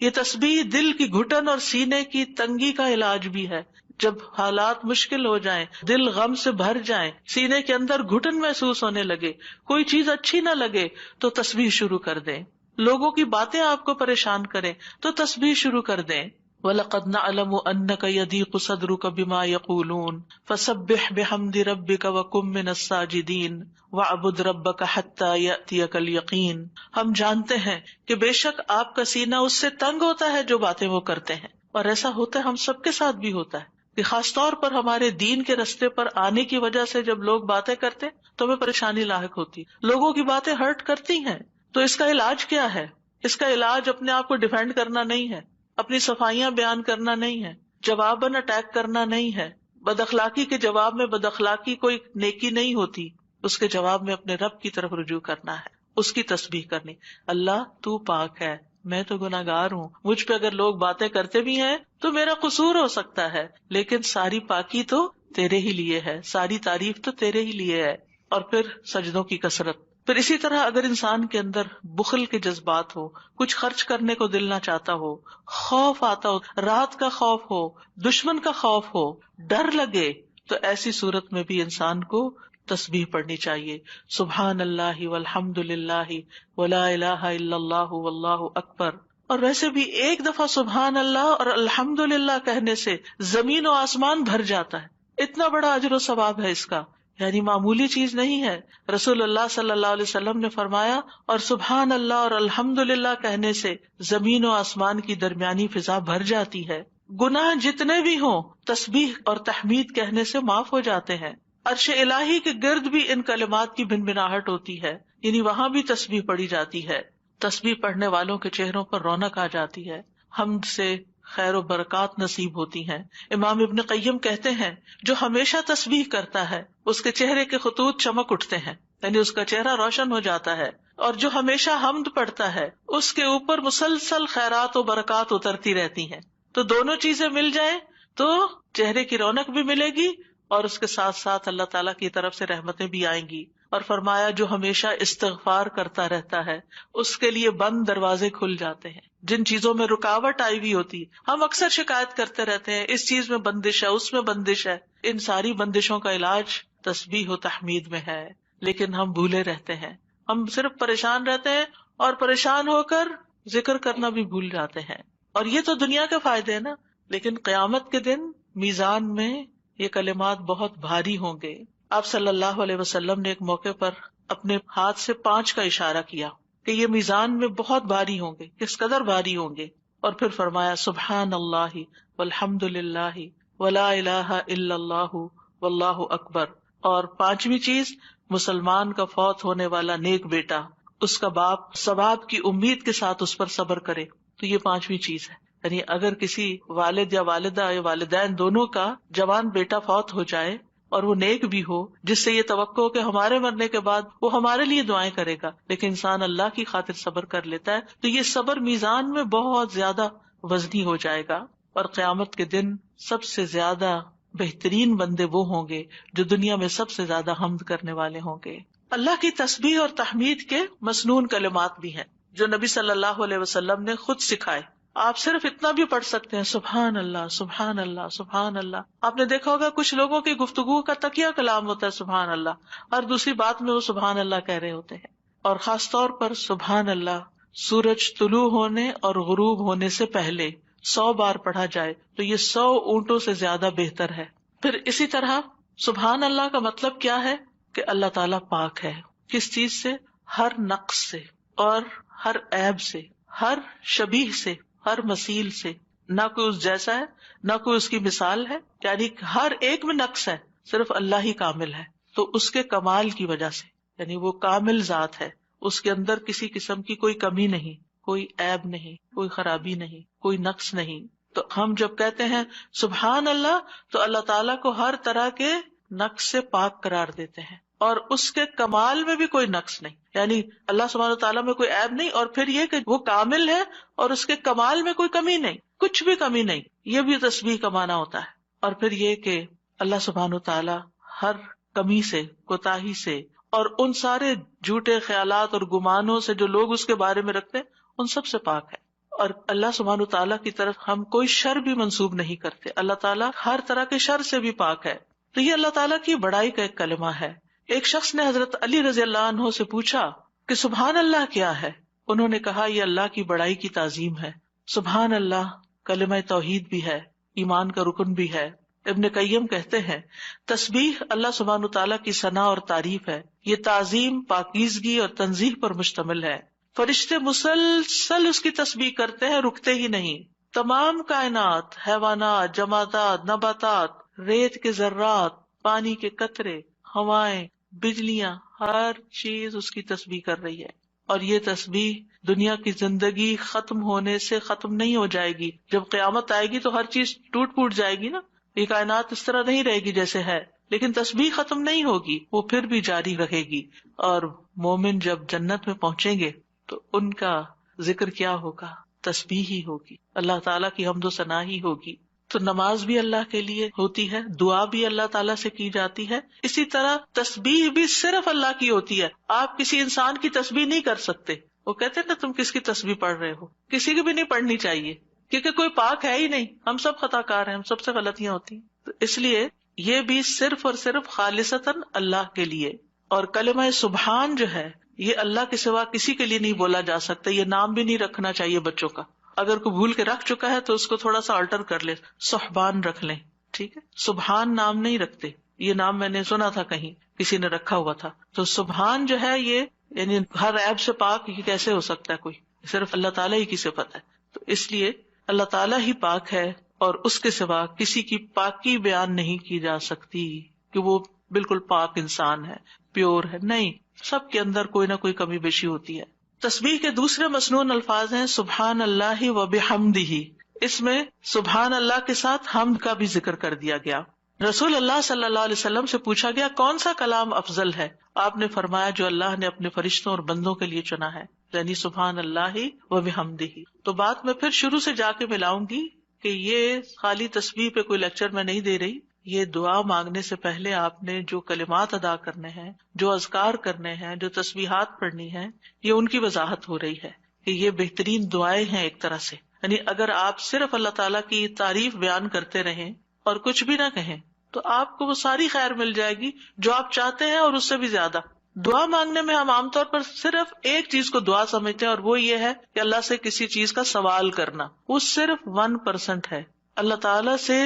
یہ تسبیح دل کی گھٹن اور سینے کی تنگی کا علاج بھی ہے. جب حالات مشکل ہو جائیں، دل غم سے بھر جائیں، سینے کے اندر گھٹن محسوس ہونے لگے، کوئی چیز اچھی نہ لگے تو تسبیح شروع کر دیں. لوگوں کی باتیں آپ کو پریشان کریں تو تسبیح شروع کر دیں. وَلَقَدْ نَعْلَمُ أَنَّكَ يَضِيقُ صَدْرُكَ بِمَا يَقُولُونَ فَسَبِّحْ بِحَمْدِ رَبِّكَ وَكُن مِّنَ السَّاجِدِينَ وَاعْبُدْ رَبَّكَ حَتَّى يَأْتِيَكَ الْيَقِينُ. ہم جانتے ہیں کہ بے شک آپ کا سینہ اس سے تنگ ہوتا ہے جو باتیں وہ کرتے ہیں. اور ایسا ہوتا ہے، ہم سب کے ساتھ بھی ہوتا ہے کہ خاص طور پر ہمارے دین کے رستے پر آنے کی وجہ سے جب لوگ باتیں کرتے تو ہمیں پریشانی لاحق ہوتی، لوگوں کی باتیں ہرٹ کرتی ہیں. تو اس کا علاج کیا ہے؟ اس کا علاج اپنے آپ کو ڈیفینڈ کرنا نہیں ہے، اپنی صفائیاں بیان کرنا نہیں ہے، جواباً اٹیک کرنا نہیں ہے. بد اخلاقی کے جواب میں بد اخلاقی کوئی نیکی نہیں ہوتی، اس کے جواب میں اپنے رب کی طرف رجوع کرنا ہے، اس کی تسبیح کرنی. اللہ تو پاک ہے، میں تو گناہگار ہوں، مجھ پہ اگر لوگ باتیں کرتے بھی ہیں تو میرا قصور ہو سکتا ہے، لیکن ساری پاکی تو تیرے ہی لیے ہے، ساری تعریف تو تیرے ہی لیے ہے. اور پھر سجدوں کی کثرت. پھر اسی طرح اگر انسان کے اندر بخل کے جذبات ہو، کچھ خرچ کرنے کو دل نہ چاہتا ہو، خوف آتا ہو، رات کا خوف ہو، دشمن کا خوف ہو، ڈر لگے، تو ایسی صورت میں بھی انسان کو تسبیح پڑھنی چاہیے. سبحان اللہ والحمد للہ ولا الہ الا اللہ واللہ اکبر. اور ویسے بھی ایک دفعہ سبحان اللہ اور الحمد للہ کہنے سے زمین و آسمان بھر جاتا ہے، اتنا بڑا اجر و ثواب ہے اس کا، یعنی معمولی چیز نہیں ہے. رسول اللہ صلی اللہ علیہ وسلم نے فرمایا، اور سبحان اللہ اور الحمد للہ کہنے سے زمین و آسمان کی درمیانی فضا بھر جاتی ہے. گناہ جتنے بھی ہوں تسبیح اور تحمید کہنے سے معاف ہو جاتے ہیں. عرش الہی کے گرد بھی ان کلمات کی بھنبھناہٹ ہوتی ہے، یعنی وہاں بھی تسبیح پڑھی جاتی ہے. تسبیح پڑھنے والوں کے چہروں پر رونق آ جاتی ہے، حمد سے خیر و برکات نصیب ہوتی ہیں. امام ابن قیم کہتے ہیں، جو ہمیشہ تسبیح کرتا ہے اس کے چہرے کے خطوط چمک اٹھتے ہیں، یعنی اس کا چہرہ روشن ہو جاتا ہے. اور جو ہمیشہ حمد پڑھتا ہے اس کے اوپر مسلسل خیرات و برکات اترتی رہتی ہیں. تو دونوں چیزیں مل جائیں تو چہرے کی رونق بھی ملے گی اور اس کے ساتھ ساتھ اللہ تعالیٰ کی طرف سے رحمتیں بھی آئیں گی. اور فرمایا، جو ہمیشہ استغفار کرتا رہتا ہے اس کے لیے بند دروازے کھل جاتے ہیں. جن چیزوں میں رکاوٹ آئی ہوئی ہوتی، ہم اکثر شکایت کرتے رہتے ہیں، اس چیز میں بندش ہے، اس میں بندش ہے. ان ساری بندشوں کا علاج تسبیح و تحمید میں ہے، لیکن ہم بھولے رہتے ہیں. ہم صرف پریشان رہتے ہیں اور پریشان ہو کر ذکر کرنا بھی بھول جاتے ہیں. اور یہ تو دنیا کے فائدے ہیں نا، لیکن قیامت کے دن میزان میں یہ کلمات بہت بھاری ہوں گے. آپ صلی اللہ علیہ وسلم نے ایک موقع پر اپنے ہاتھ سے 5 کا اشارہ کیا کہ یہ میزان میں بہت بھاری ہوں گے، کس قدر بھاری ہوں گے. اور پھر فرمایا، سبحان اللہ والحمد للہ ولا الہ الا اللہ واللہ اکبر. اور 5ویں چیز، مسلمان کا فوت ہونے والا نیک بیٹا، اس کا باپ ثواب کی امید کے ساتھ اس پر صبر کرے. تو یہ 5ویں چیز ہے. یعنی اگر کسی والد یا والدہ یا والدین دونوں کا جوان بیٹا فوت ہو جائے اور وہ نیک بھی ہو، جس سے یہ توقع ہو کہ ہمارے مرنے کے بعد وہ ہمارے لیے دعائیں کرے گا، لیکن انسان اللہ کی خاطر صبر کر لیتا ہے، تو یہ صبر میزان میں بہت زیادہ وزنی ہو جائے گا. اور قیامت کے دن سب سے زیادہ بہترین بندے وہ ہوں گے جو دنیا میں سب سے زیادہ حمد کرنے والے ہوں گے. اللہ کی تسبیح اور تحمید کے مسنون کلمات بھی ہیں جو نبی صلی اللہ علیہ وسلم نے خود سکھائے. آپ صرف اتنا بھی پڑھ سکتے ہیں، سبحان اللہ سبحان اللہ سبحان اللہ. آپ نے دیکھا ہوگا کچھ لوگوں کی گفتگو کا تکیہ کلام ہوتا ہے سبحان اللہ، اور دوسری بات میں وہ سبحان اللہ کہہ رہے ہوتے ہیں. اور خاص طور پر سبحان اللہ سورج طلوع ہونے اور غروب ہونے سے پہلے 100 بار پڑھا جائے تو یہ 100 اونٹوں سے زیادہ بہتر ہے. پھر اسی طرح سبحان اللہ کا مطلب کیا ہے کہ اللہ تعالیٰ پاک ہے. کس چیز سے؟ ہر نقص سے اور ہر عیب سے، ہر شبیہ سے، ہر مثیل سے. نہ کوئی اس جیسا ہے، نہ کوئی اس کی مثال ہے، یعنی ہر ایک میں نقص ہے، صرف اللہ ہی کامل ہے. تو اس کے کمال کی وجہ سے، یعنی وہ کامل ذات ہے، اس کے اندر کسی قسم کی کوئی کمی نہیں، کوئی عیب نہیں، کوئی خرابی نہیں، کوئی نقص نہیں. تو ہم جب کہتے ہیں سبحان اللہ تو اللہ تعالیٰ کو ہر طرح کے نقص سے پاک قرار دیتے ہیں، اور اس کے کمال میں بھی کوئی نقص نہیں، یعنی اللہ سبحانہ وتعالیٰ میں کوئی عیب نہیں. اور پھر یہ کہ وہ کامل ہے اور اس کے کمال میں کوئی کمی نہیں، کچھ بھی کمی نہیں. یہ بھی تسبیح کا معنی ہوتا ہے. اور پھر یہ کہ اللہ سبحانہ وتعالیٰ ہر کمی سے، کوتاہی سے، اور ان سارے جھوٹے خیالات اور گمانوں سے جو لوگ اس کے بارے میں رکھتے ہیں، ان سب سے پاک ہے. اور اللہ سبحانہ وتعالیٰ کی طرف ہم کوئی شر بھی منسوب نہیں کرتے. اللہ تعالیٰ ہر طرح کے شر سے بھی پاک ہے. تو یہ اللہ تعالیٰ کی بڑائی کا ایک کلمہ ہے. ایک شخص نے حضرت علی رضی اللہ عنہ سے پوچھا کہ سبحان اللہ کیا ہے؟ انہوں نے کہا یہ اللہ کی بڑائی کی تعظیم ہے. سبحان اللہ کلمہ توحید بھی ہے، ایمان کا رکن بھی ہے. ابن قیم کہتے ہیں تسبیح اللہ سبحانہ تعالیٰ کی ثنا اور تعریف ہے. یہ تعظیم، پاکیزگی اور تنزیہ پر مشتمل ہے. فرشتے مسلسل اس کی تسبیح کرتے ہیں، رکتے ہی نہیں. تمام کائنات، حیوانات، جمادات، نباتات، ریت کے ذرات، پانی کے قطرے، ہوائیں، بجلیاں، ہر چیز اس کی تسبیح کر رہی ہے. اور یہ تسبیح دنیا کی زندگی ختم ہونے سے ختم نہیں ہو جائے گی. جب قیامت آئے گی تو ہر چیز ٹوٹ پھوٹ جائے گی نا، یہ کائنات اس طرح نہیں رہے گی جیسے ہے، لیکن تسبیح ختم نہیں ہوگی، وہ پھر بھی جاری رہے گی. اور مومن جب جنت میں پہنچیں گے تو ان کا ذکر کیا ہوگا؟ تسبیح ہی ہوگی، اللہ تعالیٰ کی حمد و ثنا ہی ہوگی. تو نماز بھی اللہ کے لیے ہوتی ہے، دعا بھی اللہ تعالیٰ سے کی جاتی ہے، اسی طرح تسبیح بھی صرف اللہ کی ہوتی ہے. آپ کسی انسان کی تسبیح نہیں کر سکتے. وہ کہتے ہیں نا تم کس کی تسبیح پڑھ رہے ہو، کسی کی بھی نہیں پڑھنی چاہیے، کیونکہ کوئی پاک ہے ہی نہیں، ہم سب خطا کار ہیں، ہم سب سے غلطیاں ہوتی ہیں. تو اس لیے یہ بھی صرف اور صرف خالصتاً اللہ کے لیے. اور کلمہ سبحان جو ہے یہ اللہ کے سوا کسی کے لیے نہیں بولا جا سکتا. یہ نام بھی نہیں رکھنا چاہیے بچوں کا، اگر کوئی بھول کے رکھ چکا ہے تو اس کو تھوڑا سا آلٹر کر لے، سبحان رکھ لیں. ٹھیک ہے، سبحان نام نہیں رکھتے، یہ نام میں نے سنا تھا کہیں کسی نے رکھا ہوا تھا. تو سبحان جو ہے یہ یعنی ہر عیب سے پاک، یہ کیسے ہو سکتا ہے؟ کوئی صرف اللہ تعالیٰ ہی کی صفت ہے. تو اس لیے اللہ تعالیٰ ہی پاک ہے اور اس کے سوا کسی کی پاکی بیان نہیں کی جا سکتی کہ وہ بالکل پاک انسان ہے، پیور ہے. نہیں، سب کے اندر کوئی نہ کوئی کمی بیشی ہوتی ہے. تسبیح کے دوسرے مسنون الفاظ ہیں سبحان اللہ و بحمدہ. اس میں سبحان اللہ کے ساتھ حمد کا بھی ذکر کر دیا گیا. رسول اللہ صلی اللہ علیہ وسلم سے پوچھا گیا کون سا کلام افضل ہے؟ آپ نے فرمایا جو اللہ نے اپنے فرشتوں اور بندوں کے لیے چنا ہے، یعنی سبحان اللہ و بحمدہ. تو بات میں پھر شروع سے جا کے ملاؤں گی کہ یہ خالی تسبیح پہ کوئی لیکچر میں نہیں دے رہی. یہ دعا مانگنے سے پہلے آپ نے جو کلمات ادا کرنے ہیں، جو اذکار کرنے ہیں، جو تسبیحات پڑھنی ہیں، یہ ان کی وضاحت ہو رہی ہے کہ یہ بہترین دعائیں ہیں ایک طرح سے. یعنی اگر آپ صرف اللہ تعالیٰ کی تعریف بیان کرتے رہیں اور کچھ بھی نہ کہیں تو آپ کو وہ ساری خیر مل جائے گی جو آپ چاہتے ہیں اور اس سے بھی زیادہ. دعا مانگنے میں ہم عام طور پر صرف ایک چیز کو دعا سمجھتے ہیں اور وہ یہ ہے کہ اللہ سے کسی چیز کا سوال کرنا. وہ صرف 1% ہے. اللہ تعالیٰ سے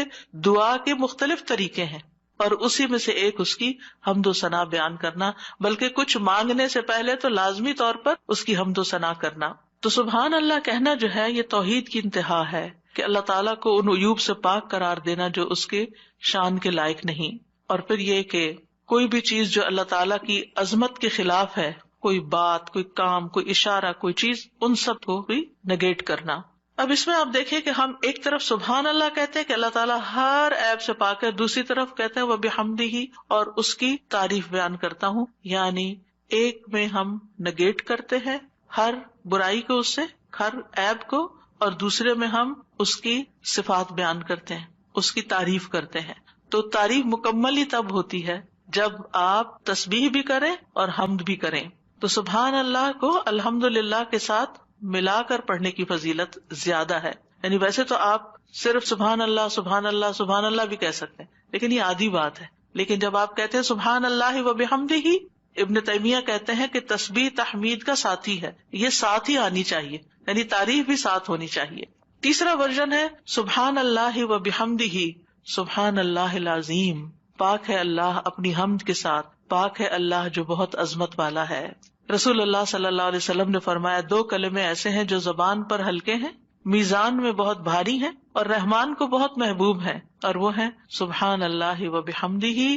دعا کے مختلف طریقے ہیں اور اسی میں سے ایک اس کی حمد و ثنا بیان کرنا، بلکہ کچھ مانگنے سے پہلے تو لازمی طور پر اس کی حمد و ثنا کرنا. تو سبحان اللہ کہنا جو ہے یہ توحید کی انتہا ہے کہ اللہ تعالیٰ کو ان عیوب سے پاک قرار دینا جو اس کے شان کے لائق نہیں. اور پھر یہ کہ کوئی بھی چیز جو اللہ تعالیٰ کی عظمت کے خلاف ہے، کوئی بات، کوئی کام، کوئی اشارہ، کوئی چیز، ان سب کو بھی نگیٹ کرنا. اب اس میں آپ دیکھیں کہ ہم ایک طرف سبحان اللہ کہتے ہیں کہ اللہ تعالیٰ ہر عیب سے پاک ہے، دوسری طرف کہتے ہیں وہ بحمدہ اور اس کی تعریف بیان کرتا ہوں. یعنی ایک میں ہم نگیٹ کرتے ہیں ہر برائی کو، اس سے ہر عیب کو، اور دوسرے میں ہم اس کی صفات بیان کرتے ہیں، اس کی تعریف کرتے ہیں. تو تعریف مکمل ہی تب ہوتی ہے جب آپ تسبیح بھی کریں اور حمد بھی کریں. تو سبحان اللہ کو الحمدللہ کے ساتھ ملا کر پڑھنے کی فضیلت زیادہ ہے. یعنی ویسے تو آپ صرف سبحان اللہ سبحان اللہ سبحان اللہ بھی کہہ سکتے ہیں، لیکن یہ آدھی بات ہے. لیکن جب آپ کہتے ہیں سبحان اللہ و بحمدہ، ابن تیمیہ کہتے ہیں کہ تسبیح تحمید کا ساتھی ہے، یہ ساتھ ہی آنی چاہیے، یعنی تعریف بھی ساتھ ہونی چاہیے. تیسرا ورژن ہے سبحان اللہ و بحمدہ سبحان اللہ العظیم. پاک ہے اللہ اپنی حمد کے ساتھ، پاک ہے اللہ جو بہت عظمت والا ہے. رسول اللہ صلی اللہ علیہ وسلم نے فرمایا 2 کلمے ایسے ہیں جو زبان پر ہلکے ہیں، میزان میں بہت بھاری ہیں اور رحمان کو بہت محبوب ہیں، اور وہ ہیں سبحان اللہ و بحمدہ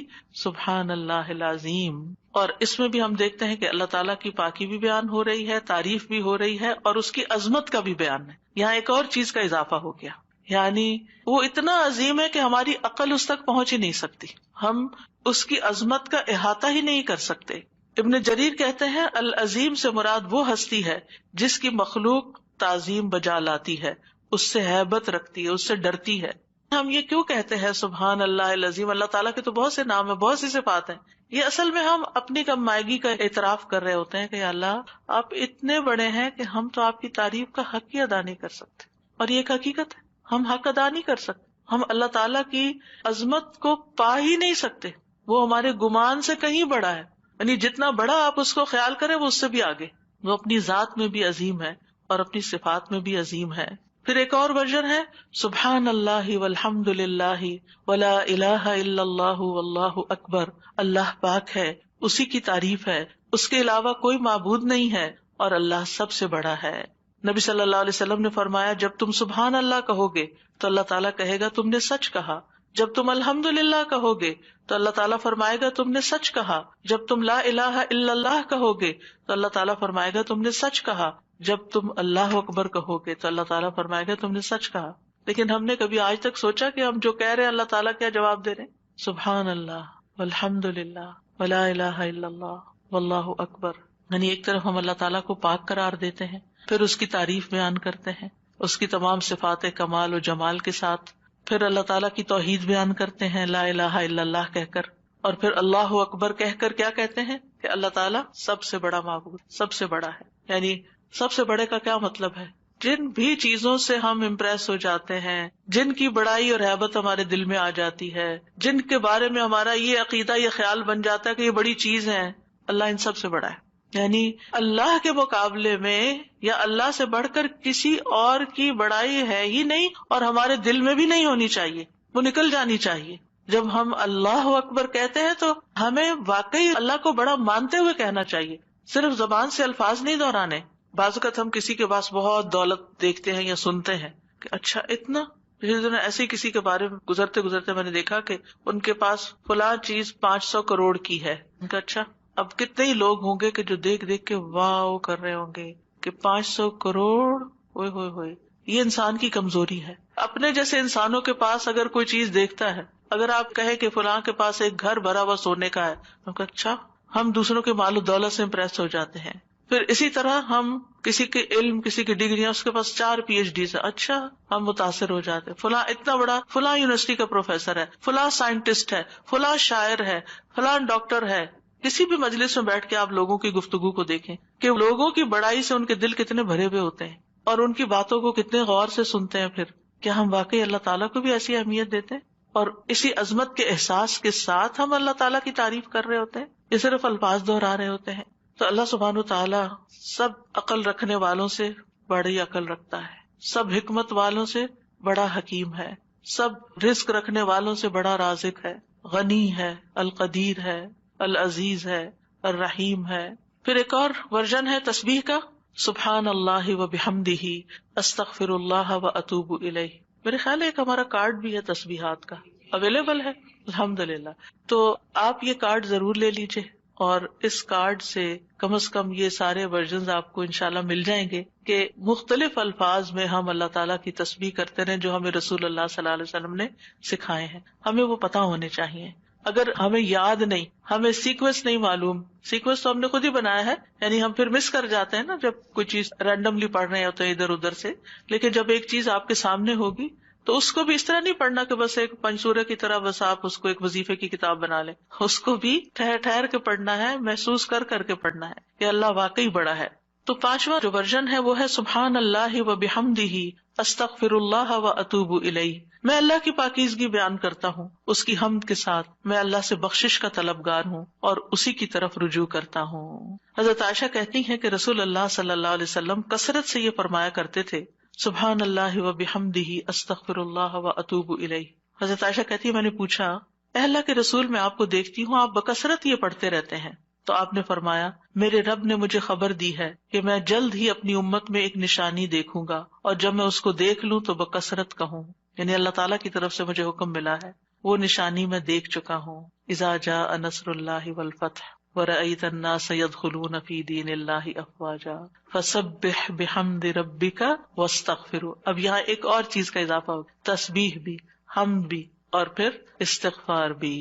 سبحان اللہ العظیم. اور اس میں بھی ہم دیکھتے ہیں کہ اللہ تعالیٰ کی پاکی بھی بیان ہو رہی ہے، تعریف بھی ہو رہی ہے، اور اس کی عظمت کا بھی بیان ہے. یہاں ایک اور چیز کا اضافہ ہو گیا، یعنی وہ اتنا عظیم ہے کہ ہماری عقل اس تک پہنچ ہی نہیں سکتی، ہم اس کی عظمت کا احاطہ ہی نہیں کر سکتے. ابن جریر کہتے ہیں العظیم سے مراد وہ ہستی ہے جس کی مخلوق تعظیم بجا لاتی ہے، اس سے ہیبت رکھتی ہے، اس سے ڈرتی ہے. ہم یہ کیوں کہتے ہیں سبحان اللہ العظیم؟ اللہ تعالیٰ کے تو بہت سے نام ہیں، بہت سی صفات ہیں. یہ اصل میں ہم اپنی کم مائگی کا اعتراف کر رہے ہوتے ہیں کہ اللہ آپ اتنے بڑے ہیں کہ ہم تو آپ کی تعریف کا حق ہی ادا نہیں کر سکتے. اور یہ ایک حقیقت ہے، ہم حق ادا نہیں کر سکتے، ہم اللہ تعالیٰ کی عظمت کو پا ہی نہیں سکتے. وہ ہمارے گمان سے کہیں بڑا ہے، یعنی جتنا بڑا آپ اس کو خیال کریں وہ اس سے بھی آگے. وہ اپنی ذات میں بھی عظیم ہے اور اپنی صفات میں بھی عظیم ہے. پھر ایک اور ورژن ہے سبحان اللہ والحمد للہ ولا الہ الا اللہ واللہ اکبر. اللہ پاک ہے، اسی کی تعریف ہے، اس کے علاوہ کوئی معبود نہیں ہے اور اللہ سب سے بڑا ہے. نبی صلی اللہ علیہ وسلم نے فرمایا جب تم سبحان اللہ کہو گے تو اللہ تعالیٰ کہے گا تم نے سچ کہا، جب تم الحمدللہ کہو گے تو اللہ تعالیٰ فرمائے گا تم نے سچ کہا، جب تم لا الہ الا اللہ کہو گے تو اللہ تعالیٰ فرمائے گا تم نے سچ کہا، جب تم اللہ اکبر کہو گے تو اللہ تعالیٰ فرمائے گا تم نے سچ کہا. لیکن ہم نے کبھی آج تک سوچا کہ ہم جو کہہ رہے ہیں اللہ تعالیٰ کیا جواب دے رہے ہیں؟ سبحان اللہ والحمدللہ ولا الہ الا اللہ واللہ اکبر. یعنی ایک طرف ہم اللہ تعالیٰ کو پاک قرار دیتے ہیں، پھر اس کی تعریف بیان کرتے ہیں اس کی تمام صفات کمال و جمال کے ساتھ، پھر اللہ تعالیٰ کی توحید بیان کرتے ہیں لا الہ الا اللہ کہہ کر، اور پھر اللہ اکبر کہہ کر کیا کہتے ہیں کہ اللہ تعالیٰ سب سے بڑا معبود، سب سے بڑا ہے. یعنی سب سے بڑے کا کیا مطلب ہے؟ جن بھی چیزوں سے ہم امپریس ہو جاتے ہیں، جن کی بڑائی اور ہیبت ہمارے دل میں آ جاتی ہے، جن کے بارے میں ہمارا یہ عقیدہ یہ خیال بن جاتا ہے کہ یہ بڑی چیز ہے، اللہ ان سب سے بڑا ہے. یعنی اللہ کے مقابلے میں یا اللہ سے بڑھ کر کسی اور کی بڑائی ہے ہی نہیں، اور ہمارے دل میں بھی نہیں ہونی چاہیے، وہ نکل جانی چاہیے. جب ہم اللہ اکبر کہتے ہیں تو ہمیں واقعی اللہ کو بڑا مانتے ہوئے کہنا چاہیے، صرف زبان سے الفاظ نہیں دہرانے. بعض اوقات ہم کسی کے پاس بہت دولت دیکھتے ہیں یا سنتے ہیں کہ اچھا اتنا، پچھلے دن ایسے کسی کے بارے میں گزرتے گزرتے میں نے دیکھا کہ ان کے پاس فلاں چیز 500 کروڑ کی ہے. ان کا اچھا اب کتنے ہی لوگ ہوں گے کہ جو دیکھ دیکھ کے واو کر رہے ہوں گے کہ 500 کروڑ ہوئے ہوئے ہوئے. یہ انسان کی کمزوری ہے. اپنے جیسے انسانوں کے پاس اگر کوئی چیز دیکھتا ہے، اگر آپ کہیں کہ فلاں کے پاس ایک گھر بھرا ہوا سونے کا ہے، تو اچھا ہم دوسروں کے مال و دولت سے امپریس ہو جاتے ہیں. پھر اسی طرح ہم کسی کے علم، کسی کی ڈگریاں، اس کے پاس 4 PhD ہے، اچھا ہم متاثر ہو جاتے ہیں، فلاں اتنا بڑا، فلاں یونیورسٹی کا پروفیسر ہے، فلاں سائنٹسٹ ہے، فلاں شاعر ہے، فلاں ڈاکٹر ہے. کسی بھی مجلس میں بیٹھ کے آپ لوگوں کی گفتگو کو دیکھیں کہ لوگوں کی بڑائی سے ان کے دل کتنے بھرے ہوئے ہوتے ہیں اور ان کی باتوں کو کتنے غور سے سنتے ہیں. پھر کیا ہم واقعی اللہ تعالیٰ کو بھی ایسی اہمیت دیتے ہیں اور اسی عظمت کے احساس کے ساتھ ہم اللہ تعالیٰ کی تعریف کر رہے ہوتے ہیں یہ صرف الفاظ دہرا رہے ہوتے ہیں؟ تو اللہ سبحانہ وتعالیٰ سب عقل رکھنے والوں سے بڑی عقل رکھتا ہے، سب حکمت والوں سے بڑا حکیم ہے، سب رزق رکھنے والوں سے بڑا رازق ہے، غنی ہے، القدیر ہے، العزیز ہے، الرحیم ہے. پھر ایک اور ورژن ہے تسبیح کا، سبحان اللہ و بحمدہ استغفر اللہ و اتوب الیہ. میرے خیال ہے ایک ہمارا کارڈ بھی ہے تسبیحات کا، اویلیبل ہے الحمدللہ. تو آپ یہ کارڈ ضرور لے لیجئے اور اس کارڈ سے کم از کم یہ سارے ورژنز آپ کو انشاءاللہ مل جائیں گے کہ مختلف الفاظ میں ہم اللہ تعالیٰ کی تسبیح کرتے رہیں جو ہمیں رسول اللہ صلی اللہ علیہ وسلم نے سکھائے ہیں. ہمیں وہ پتہ ہونے چاہیے. اگر ہمیں یاد نہیں، ہمیں سیکوینس نہیں معلوم، سیکوینس تو ہم نے خود ہی بنایا ہے، یعنی ہم پھر مس کر جاتے ہیں نا جب کوئی چیز رینڈملی پڑھ رہے ہوتے ہیں ادھر ادھر سے. لیکن جب ایک چیز آپ کے سامنے ہوگی تو اس کو بھی اس طرح نہیں پڑھنا کہ بس ایک پنسورے کی طرح بس آپ اس کو ایک وظیفے کی کتاب بنا لیں. اس کو بھی ٹھہر ٹھہر کے پڑھنا ہے، محسوس کر کر کے پڑھنا ہے کہ اللہ واقعی بڑا ہے. تو 5واں جو ورژن ہے وہ ہے سبحان اللہ و بحمدہ استغفر اللہ و اتوب الیہ. میں اللہ کی پاکیزگی بیان کرتا ہوں اس کی حمد کے ساتھ، میں اللہ سے بخشش کا طلبگار ہوں اور اسی کی طرف رجوع کرتا ہوں. حضرت عائشہ کہتی ہیں کہ رسول اللہ صلی اللہ علیہ وسلم کثرت سے یہ فرمایا کرتے تھے سبحان اللہ و بحمدہ استغفر اللہ و اتوب الیہ. حضرت عائشہ کہتی ہے میں نے پوچھا اے اللہ کے رسول میں آپ کو دیکھتی ہوں آپ بکثرت یہ پڑھتے رہتے ہیں، تو آپ نے فرمایا میرے رب نے مجھے خبر دی ہے کہ میں جلد ہی اپنی امت میں ایک نشانی دیکھوں گا اور جب میں اس کو دیکھ لوں تو بکثرت کہوں. یعنی اللہ تعالیٰ کی طرف سے مجھے حکم ملا ہے، وہ نشانی میں دیکھ چکا ہوں. اذا جاء نصر اللہ والفتح وَرَأَيْتَ النَّاسَ يَدْخُلُونَ فِي دِينِ اللَّهِ أَفْوَاجًا فَسَبِّحْ بِحَمْدِ رَبِّكَ وَاسْتَغْفِرْهُ. اب یہاں ایک اور چیز کا اضافہ ہو، تسبیح بھی، حمد بھی اور پھر استغفار بھی.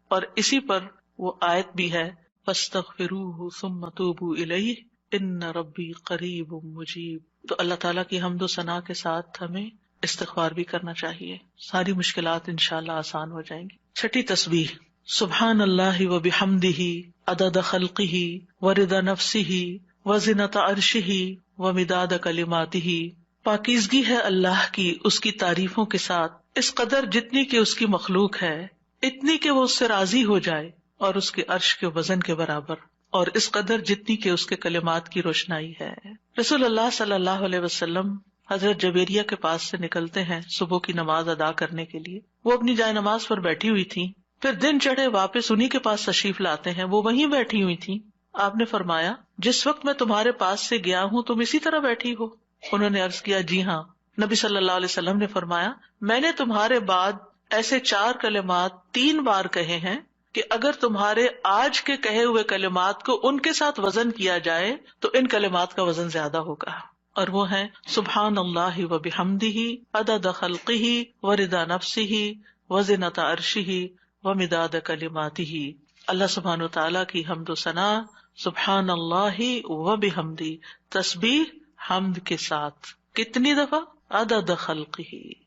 اور اسی پر وہ آیت بھی ہے فَاسْتَغْفِرُوهُ ثُمَّ تُوبُوا إِلَيْهِ إِنَّ رَبِّي قَرِيبٌ مُجِيبٌ. تو اللہ تعالیٰ کی حمد و ثنا کے ساتھ ہمیں استغفار بھی کرنا چاہیے، ساری مشکلات انشاءاللہ آسان ہو جائیں گی. 6 تسبیح سبحان اللہ و بحمدہ عدد خلقہ ورضا نفسہ وزنۃ عرشہ ومداد کلماتہ. پاکیزگی ہے اللہ کی اس کی تعریفوں کے ساتھ، اس قدر جتنی کہ اس کی مخلوق ہے، اتنی کہ وہ اس سے راضی ہو جائے اور اس کے عرش کے وزن کے برابر، اور اس قدر جتنی کہ اس کے کلمات کی روشنائی ہے. رسول اللہ صلی اللہ علیہ وسلم حضرت جبیریہ کے پاس سے نکلتے ہیں صبح کی نماز ادا کرنے کے لیے. وہ اپنی جائے نماز پر بیٹھی ہوئی تھی، پھر دن چڑھے واپس انہی کے پاس تشریف لاتے ہیں، وہ وہیں بیٹھی ہوئی تھی. آپ نے فرمایا جس وقت میں تمہارے پاس سے گیا ہوں تم اسی طرح بیٹھی ہو. انہوں نے عرض کیا جی ہاں. نبی صلی اللہ علیہ وسلم نے فرمایا میں نے تمہارے بعد ایسے 4 کلمات 3 بار کہے ہیں کہ اگر تمہارے آج کے کہے ہوئے کلمات کو ان کے ساتھ وزن کیا جائے تو ان کلمات کا وزن زیادہ ہوگا، اور وہ ہیں سبحان اللہ و بحمدہ عدد خلقہ ورضا نفسہ وزنۃ عرشہ ومداد کلماتہ. اللہ سبحانہ وتعالیٰ کی حمد و ثنا، سبحان اللہ و بحمدہ، تسبیح حمد کے ساتھ کتنی دفعہ؟ عدد خلقہ،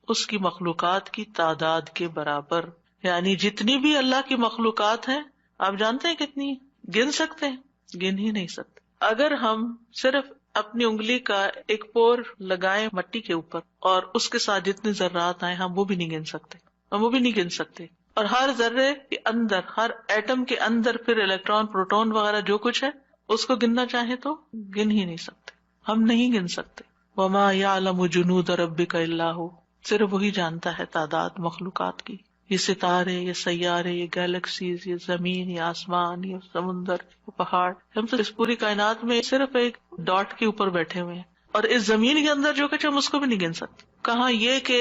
اس کی مخلوقات کی تعداد کے برابر، یعنی جتنی بھی اللہ کی مخلوقات ہیں آپ جانتے ہیں کتنی؟ گن سکتے ہیں؟ گن ہی نہیں سکتے. اگر ہم صرف اپنی انگلی کا ایک پور لگائیں مٹی کے اوپر اور اس کے ساتھ جتنے ذرات آئے ہم وہ بھی نہیں گن سکتے، ہم وہ بھی نہیں گن سکتے. اور ہر ذرے کے اندر، ہر ایٹم کے اندر پھر الیکٹران پروٹون وغیرہ جو کچھ ہے اس کو گننا چاہیں تو گن ہی نہیں سکتے، ہم نہیں گن سکتے. وما یعلم جنود ربک الا ھو، صرف وہی جانتا ہے تعداد مخلوقات کی. یہ ستارے، یہ سیارے، یہ گیلیکسیز، یہ زمین، یہ آسمان، یہ سمندر، یہ پہاڑ، ہم تو اس پوری کائنات میں صرف ایک ڈاٹ کے اوپر بیٹھے ہوئے ہیں، اور اس زمین کے اندر جو کچھ ہم اس کو بھی نہیں گن سکتے، کہاں یہ کہ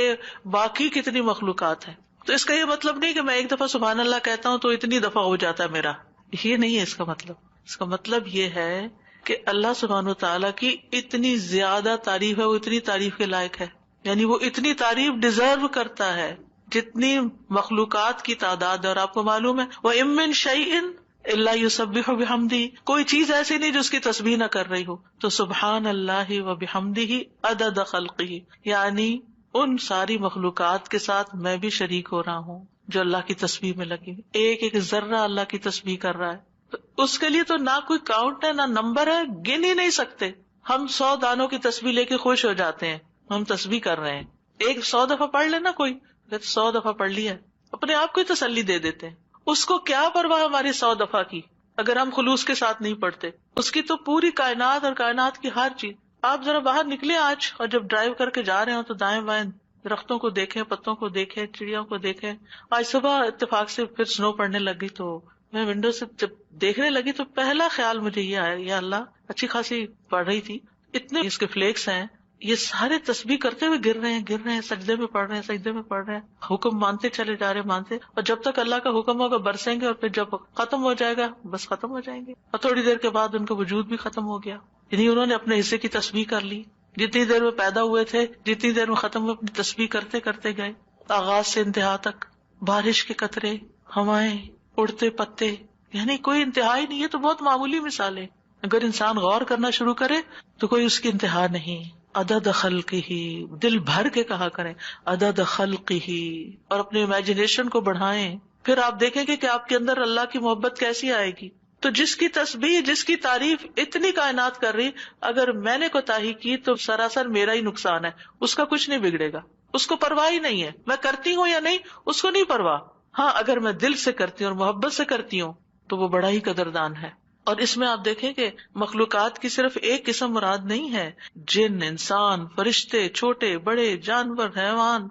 باقی کتنی مخلوقات ہیں. تو اس کا یہ مطلب نہیں کہ میں ایک دفعہ سبحان اللہ کہتا ہوں تو اتنی دفعہ ہو جاتا ہے میرا، یہ نہیں ہے اس کا مطلب. اس کا مطلب یہ ہے کہ اللہ سبحانہ وتعالیٰ کی اتنی زیادہ تعریف ہے، وہ اتنی تعریف کے لائق ہے، یعنی وہ اتنی تعریف ڈیزرو کرتا ہے جتنی مخلوقات کی تعداد ہے. اور آپ کو معلوم ہے وَإِن مِّن شَيْءٍ إِلَّا يُسَبِّحُ بِحَمْدِهِ، کوئی چیز ایسی نہیں جو اس کی تسبیح نہ کر رہی ہو. تو سبحان اللہ و بحمدہ عدد خلقہ، یعنی ان ساری مخلوقات کے ساتھ میں بھی شریک ہو رہا ہوں جو اللہ کی تسبیح میں لگی، ایک ایک ذرہ اللہ کی تسبیح کر رہا ہے. تو اس کے لیے تو نہ کوئی کاؤنٹ ہے نہ نمبر ہے، گن ہی نہیں سکتے. ہم 100 دانوں کی تسبیح لے کے خوش ہو جاتے ہیں، ہم تسبیح کر رہے ہیں. ایک 100 دفعہ پڑھ لینا، کوئی 100 دفعہ پڑھ لیا، اپنے آپ کو ہی تسلی دے دیتے ہیں. اس کو کیا پرواہ ہماری 100 دفعہ کی اگر ہم خلوص کے ساتھ نہیں پڑھتے. اس کی تو پوری کائنات اور کائنات کی ہر چیز. آپ ذرا باہر نکلے آج اور جب ڈرائیو کر کے جا رہے ہوں تو دائیں بائیں درختوں کو دیکھیں، پتوں کو دیکھیں، چڑیوں کو دیکھیں. آج صبح اتفاق سے پھر سنو پڑنے لگی تو میں ونڈو سے جب دیکھنے لگی تو پہلا خیال مجھے یہ آیا، یا اللہ اچھی خاصی پڑھ رہی تھی، اتنے اس کے فلیکس ہیں، یہ سارے تسبیح کرتے ہوئے گر رہے ہیں، سجدے میں پڑھ رہے ہیں، حکم مانتے چلے جا رہے ہیں، مانتے، اور جب تک اللہ کا حکم ہوگا برسیں گے، اور پھر جب ختم ہو جائے گا بس ختم ہو جائیں گے. اور تھوڑی دیر کے بعد ان کا وجود بھی ختم ہو گیا، یعنی انہوں نے اپنے حصے کی تسبیح کر لی. جتنی دیر میں پیدا ہوئے تھے، جتنی دیر میں ختم ہوئے، اپنی تسبیح کرتے کرتے گئے، آغاز سے انتہا تک. بارش کے قطرے، ہوائیں، اڑتے پتے، یعنی کوئی انتہا ہی نہیں. یہ تو بہت معمولی مثال ہے، اگر انسان غور کرنا شروع کرے تو کوئی اس کی انتہا نہیں. عدد خلقہ، دل بھر کے کہا کریں عدد خلقہ، اور اپنے امیجنیشن کو بڑھائیں. پھر آپ دیکھیں گے کہ آپ کے اندر اللہ کی محبت کیسی آئے گی. تو جس کی تسبیح، جس کی تعریف اتنی کائنات کر رہی، اگر میں نے کوتاہی کی تو سراسر میرا ہی نقصان ہے، اس کا کچھ نہیں بگڑے گا، اس کو پرواہ ہی نہیں ہے. میں کرتی ہوں یا نہیں اس کو نہیں پرواہ. ہاں اگر میں دل سے کرتی ہوں اور محبت سے کرتی ہوں تو وہ بڑا ہی قدردان ہے. اور اس میں آپ دیکھیں کہ مخلوقات کی صرف ایک قسم مراد نہیں ہے، جن، انسان، فرشتے، چھوٹے بڑے، جانور، حیوان،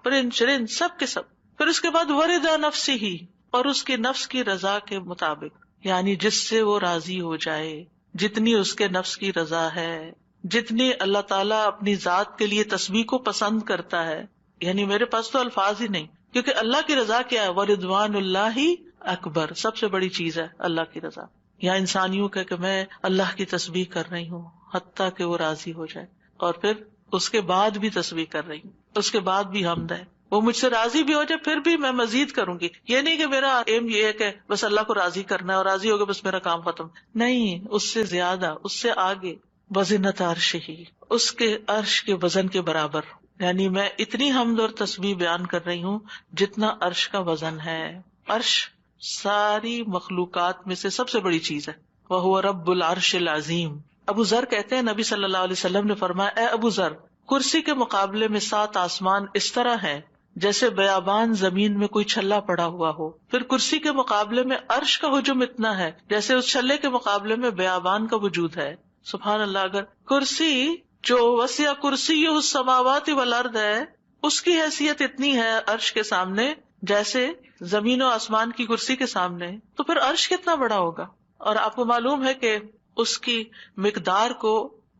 پرند چرند، سب کے سب. پھر اس کے بعد ورضا نفسی ہی، اور اس کے نفس کی رضا کے مطابق، یعنی جس سے وہ راضی ہو جائے، جتنی اس کے نفس کی رضا ہے، جتنی اللہ تعالیٰ اپنی ذات کے لیے تسبیح کو پسند کرتا ہے. یعنی میرے پاس تو الفاظ ہی نہیں، کیونکہ اللہ کی رضا کیا ہے؟ وَرِضْوَانُ اللَّهِ اکبر، سب سے بڑی چیز ہے اللہ کی رضا. یا انسانیوں کا کہ میں اللہ کی تسبیح کر رہی ہوں حتیٰ کہ وہ راضی ہو جائے، اور پھر اس کے بعد بھی تسبیح کر رہی ہوں، اس کے بعد بھی حمد ہے، وہ مجھ سے راضی بھی ہو جائے پھر بھی میں مزید کروں گی. یہ نہیں کہ میرا ایم یہ ہے کہ بس اللہ کو راضی کرنا ہے اور راضی ہوگا بس میرا کام ختم، نہیں، اس سے زیادہ، اس سے آگے. وزنۃ عرشہ، اس کے عرش کے وزن کے برابر، یعنی میں اتنی حمد اور تسبیح بیان کر رہی ہوں جتنا عرش کا وزن ہے. عرش ساری مخلوقات میں سے سب سے بڑی چیز ہے. وَهُوَ رَبُّ الْعَرْشِ الْعَظِيمِ. ابو ذر کہتے ہیں نبی صلی اللہ علیہ وسلم نے فرمایا، اے ابو ذر، کرسی کے مقابلے میں 7 آسمان اس طرح ہیں جیسے بیابان زمین میں کوئی چھلا پڑا ہوا ہو. پھر کرسی کے مقابلے میں عرش کا حجم اتنا ہے جیسے اس چھلے کے مقابلے میں بیابان کا وجود ہے. سبحان اللہ. اگر کرسی جو وسع کرسی السماوات والارض ہے، اس کی حیثیت اتنی ہے عرش کے سامنے جیسے زمین و آسمان کی کرسی کے سامنے، تو پھر عرش کتنا بڑا ہوگا. اور آپ کو معلوم ہے کہ اس کی مقدار کو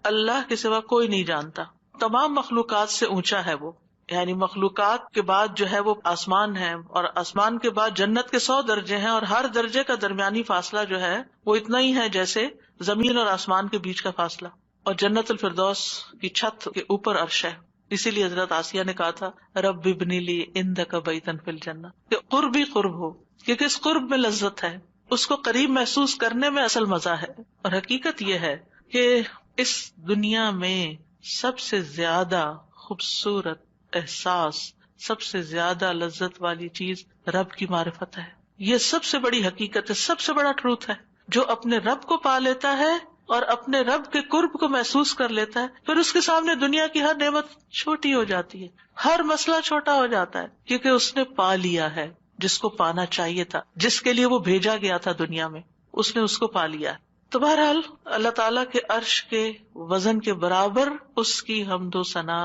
اللہ کے سوا کوئی نہیں جانتا. تمام مخلوقات سے اونچا ہے وہ، یعنی مخلوقات کے بعد جو ہے وہ آسمان ہے، اور آسمان کے بعد جنت کے 100 درجے ہیں، اور ہر درجے کا درمیانی فاصلہ جو ہے وہ اتنا ہی ہے جیسے زمین اور آسمان کے بیچ کا فاصلہ. اور جنت الفردوس کی چھت کے اوپر عرش ہے. اسی لیے حضرت آسیہ نے کہا تھا رب ابنی لی عندک بیتا فی الجنہ، کہ قرب ہی قرب ہو، کیونکہ اس قرب میں لذت ہے، اس کو قریب محسوس کرنے میں اصل مزہ ہے. اور حقیقت یہ ہے کہ اس دنیا میں سب سے زیادہ خوبصورت احساس، سب سے زیادہ لذت والی چیز رب کی معرفت ہے. یہ سب سے بڑی حقیقت ہے، سب سے بڑا ٹروتھ ہے. جو اپنے رب کو پا لیتا ہے اور اپنے رب کے قرب کو محسوس کر لیتا ہے، پھر اس کے سامنے دنیا کی ہر نعمت چھوٹی ہو جاتی ہے، ہر مسئلہ چھوٹا ہو جاتا ہے، کیونکہ اس نے پا لیا ہے جس کو پانا چاہیے تھا، جس کے لیے وہ بھیجا گیا تھا دنیا میں، اس نے اس کو پا لیا. تو بہرحال اللہ تعالیٰ کے عرش کے وزن کے برابر اس کی حمد و ثنا.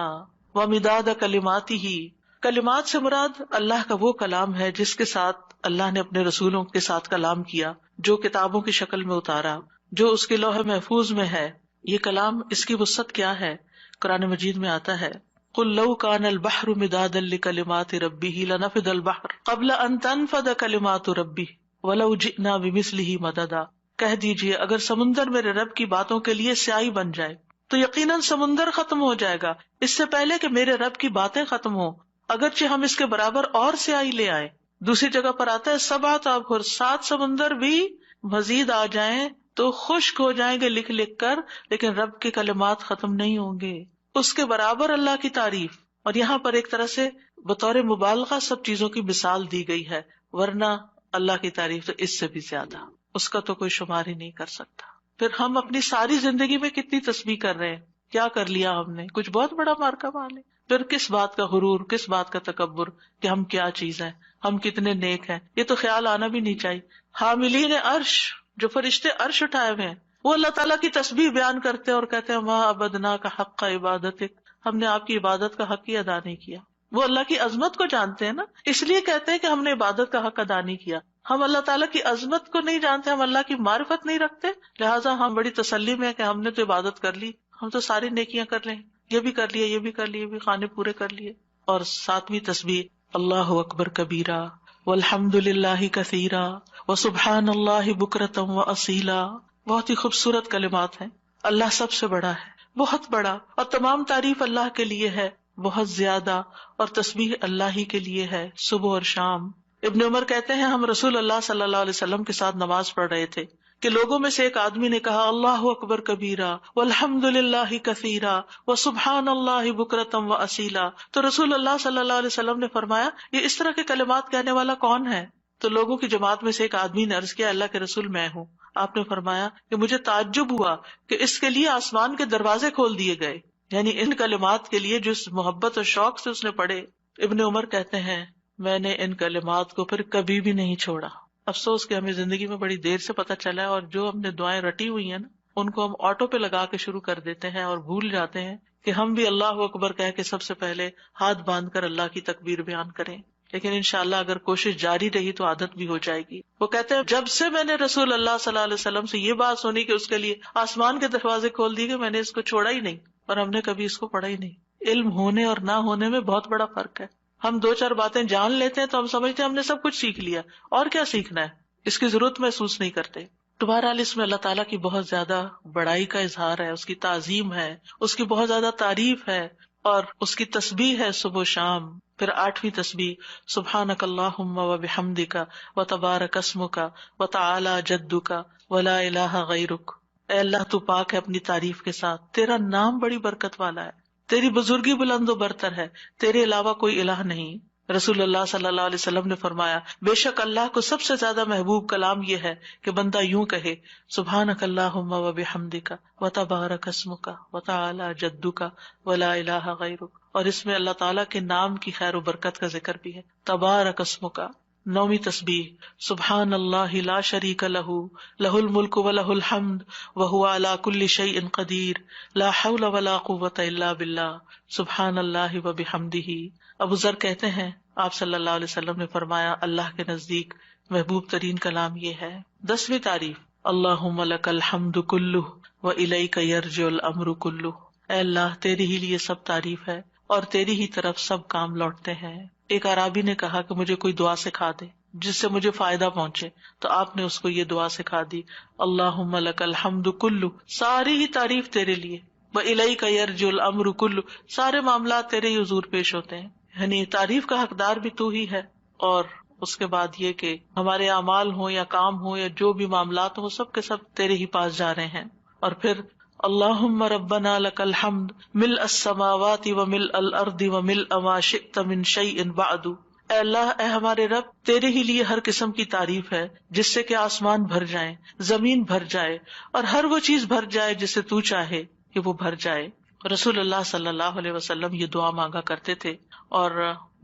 ومداد کلماتی ہی، کلمات سے مراد اللہ کا وہ کلام ہے جس کے ساتھ اللہ نے اپنے رسولوں کے ساتھ کلام کیا، جو کتابوں کی شکل میں اتارا، جو اس کے لوح محفوظ میں ہے. یہ کلام، اس کی وسعت کیا ہے؟ قرآن مجید میں آتا ہے قل لو کان البحر مدادا لکلمات ربہ لنفد البحر قبل ان تنفد کلمات ربہ ولو جئنا بمثلہ مددا. کہہ دیجئے اگر سمندر میرے رب کی باتوں کے لیے سیاہی بن جائے تو یقیناً سمندر ختم ہو جائے گا اس سے پہلے کہ میرے رب کی باتیں ختم ہوں، اگرچہ ہم اس کے برابر اور سیاہی لے آئیں. دوسری جگہ پر آتا ہے 7 ابحر، 7 سمندر بھی مزید آ جائیں تو خشک ہو جائیں گے لکھ لکھ کر، لیکن رب کے کلمات ختم نہیں ہوں گے. اس کے برابر اللہ کی تعریف. اور یہاں پر ایک طرح سے بطور مبالغہ سب چیزوں کی مثال دی گئی ہے، ورنہ اللہ کی تعریف تو اس سے بھی زیادہ، اس کا تو کوئی شمار ہی نہیں کر سکتا. پھر ہم اپنی ساری زندگی میں کتنی تسبیح کر رہے ہیں، کیا کر لیا ہم نے؟ کچھ بہت بڑا مارکا مار لے. پھر کس بات کا غرور، کس بات کا تکبر کہ ہم کیا چیز ہیں، ہم کتنے نیک ہیں. یہ تو خیال آنا بھی نہیں چاہیے. حاملین عرش، جو فرشتے عرش اٹھائے ہوئے ہیں، وہ اللہ تعالیٰ کی تسبیح بیان کرتے ہیں اور کہتے ہیں ما عبدنا کا حق کا عبادتک، ہم نے آپ کی عبادت کا حق ہی ادا نہیں کیا. وہ اللہ کی عظمت کو جانتے ہیں نا، اس لیے کہتے ہیں کہ ہم نے عبادت کا حق ادا نہیں کیا. ہم اللہ تعالیٰ کی عظمت کو نہیں جانتے، ہم اللہ کی معرفت نہیں رکھتے، لہٰذا ہم بڑی تسلی میں ہیں کہ ہم نے تو عبادت کر لی، ہم تو ساری نیکیاں کر لیں، یہ بھی کر لیے، یہ بھی کر لیے، یہ بھی خانے پورے کر لیے. اور 7ویں تسبیح اللہ اکبر کبیرہ والحمد للہ کثیرا وسبحان اللہ بکرۃ واصیلا. بہت ہی خوبصورت کلمات ہیں. اللہ سب سے بڑا ہے، بہت بڑا، اور تمام تعریف اللہ کے لیے ہے بہت زیادہ، اور تسبیح اللہ ہی کے لیے ہے صبح اور شام. ابن عمر کہتے ہیں ہم رسول اللہ صلی اللہ علیہ وسلم کے ساتھ نماز پڑھ رہے تھے کہ لوگوں میں سے ایک آدمی نے کہا اللہ اکبر کبیرہ والحمد للہ کثیرا وسبحان اللہ بکرۃ واصیلا. تو رسول اللہ صلی اللہ علیہ وسلم نے فرمایا یہ اس طرح کے کلمات کہنے والا کون ہے؟ تو لوگوں کی جماعت میں سے ایک آدمی نے عرض کیا اللہ کے رسول میں ہوں. آپ نے فرمایا کہ مجھے تعجب ہوا کہ اس کے لیے آسمان کے دروازے کھول دیے گئے، یعنی ان کلمات کے لیے جس محبت اور شوق سے اس نے پڑھے. ابن عمر کہتے ہیں میں نے ان کلمات کو پھر کبھی بھی نہیں چھوڑا. افسوس کہ ہمیں زندگی میں بڑی دیر سے پتہ چلا ہے، اور جو ہم نے دعائیں رٹی ہوئی ہیں نا ان کو ہم آٹو پہ لگا کے شروع کر دیتے ہیں اور بھول جاتے ہیں کہ ہم بھی اللہ اکبر کہہ کے سب سے پہلے ہاتھ باندھ کر اللہ کی تکبیر بیان کریں. لیکن انشاءاللہ اگر کوشش جاری رہی تو عادت بھی ہو جائے گی. وہ کہتے ہیں جب سے میں نے رسول اللہ صلی اللہ علیہ وسلم سے یہ بات سنی کہ اس کے لیے آسمان کے دروازے کھول دیے گئے، میں نے اس کو چھوڑا ہی نہیں، اور ہم نے کبھی اس کو پڑھا ہی نہیں. علم ہونے اور نہ ہونے میں بہت بڑا فرق ہے. ہم 2-4 باتیں جان لیتے ہیں تو ہم سمجھتے ہیں ہم نے سب کچھ سیکھ لیا، اور کیا سیکھنا ہے، اس کی ضرورت محسوس نہیں کرتے. تو بہرحال اس میں اللہ تعالیٰ کی بہت زیادہ بڑائی کا اظہار ہے، اس کی تعظیم ہے، اس کی بہت زیادہ تعریف ہے، اور اس کی تسبیح ہے صبح و شام. پھر 8ویں تسبیح سبحانک اللہم وبحمدک وتبارک اسمک وتعالی جدک ولا الہ غیرک. اے اللہ تو پاک ہے اپنی تعریف کے ساتھ، تیرا نام بڑی برکت والا ہے، تیری بزرگی بلند و برتر ہے، تیرے علاوہ کوئی الہ نہیں. رسول اللہ صلی اللہ علیہ وسلم نے فرمایا بے شک اللہ کو سب سے زیادہ محبوب کلام یہ ہے کہ بندہ یوں کہے سبحانک اللہم وبحمدک وتبارک اسمک وتعالی جدک ولا الہ غیرک. اور اس میں اللہ تعالیٰ کے نام کی خیر و برکت کا ذکر بھی ہے. تبارک اسمک. 9ویں تسبیح سبحان اللہ لا شریک لہ لہ الملک ولہ الحمد وہو علی کل شیء قدیر لا حول ولا قوۃ الا باللہ سبحان اللہ وبحمدہ. ابو ذر کہتے ہیں آپ صلی اللہ علیہ وسلم نے فرمایا اللہ کے نزدیک محبوب ترین کلام یہ ہے. 10ویں تعریف اللہم لک الحمد کلہ وإلیک یرجع الامر کلہ، اے اللہ تیری ہی لیے سب تعریف ہے اور تیری ہی طرف سب کام لوٹتے ہیں۔ ایک اعرابی نے کہا کہ مجھے کوئی دعا سکھا دے جس سے مجھے فائدہ پہنچے، تو آپ نے اس کو یہ دعا سکھا دی، اللہم لک الحمد کلہ، ساری ہی تعریف تیرے لیے، وإلیک یرجع الامر کلہ، سارے معاملات تیرے ہی حضور پیش ہوتے ہیں، یعنی تعریف کا حقدار بھی تو ہی ہے، اور اس کے بعد یہ کہ ہمارے اعمال ہوں یا کام ہوں یا جو بھی معاملات ہوں سب کے سب تیرے ہی پاس جا رہے ہیں۔ اور پھر اللہم ربنا لک الحمد ملء السماوات وملء الارض وملء ما شئت من شیء بعد، اے اللہ، اے ہمارے رب، تیرے ہی لیے ہر قسم کی تعریف ہے جس سے کہ آسمان بھر جائیں، زمین بھر جائے، اور ہر وہ چیز بھر جائے جسے تو چاہے کہ وہ بھر جائے۔ رسول اللہ صلی اللہ علیہ وسلم یہ دعا مانگا کرتے تھے، اور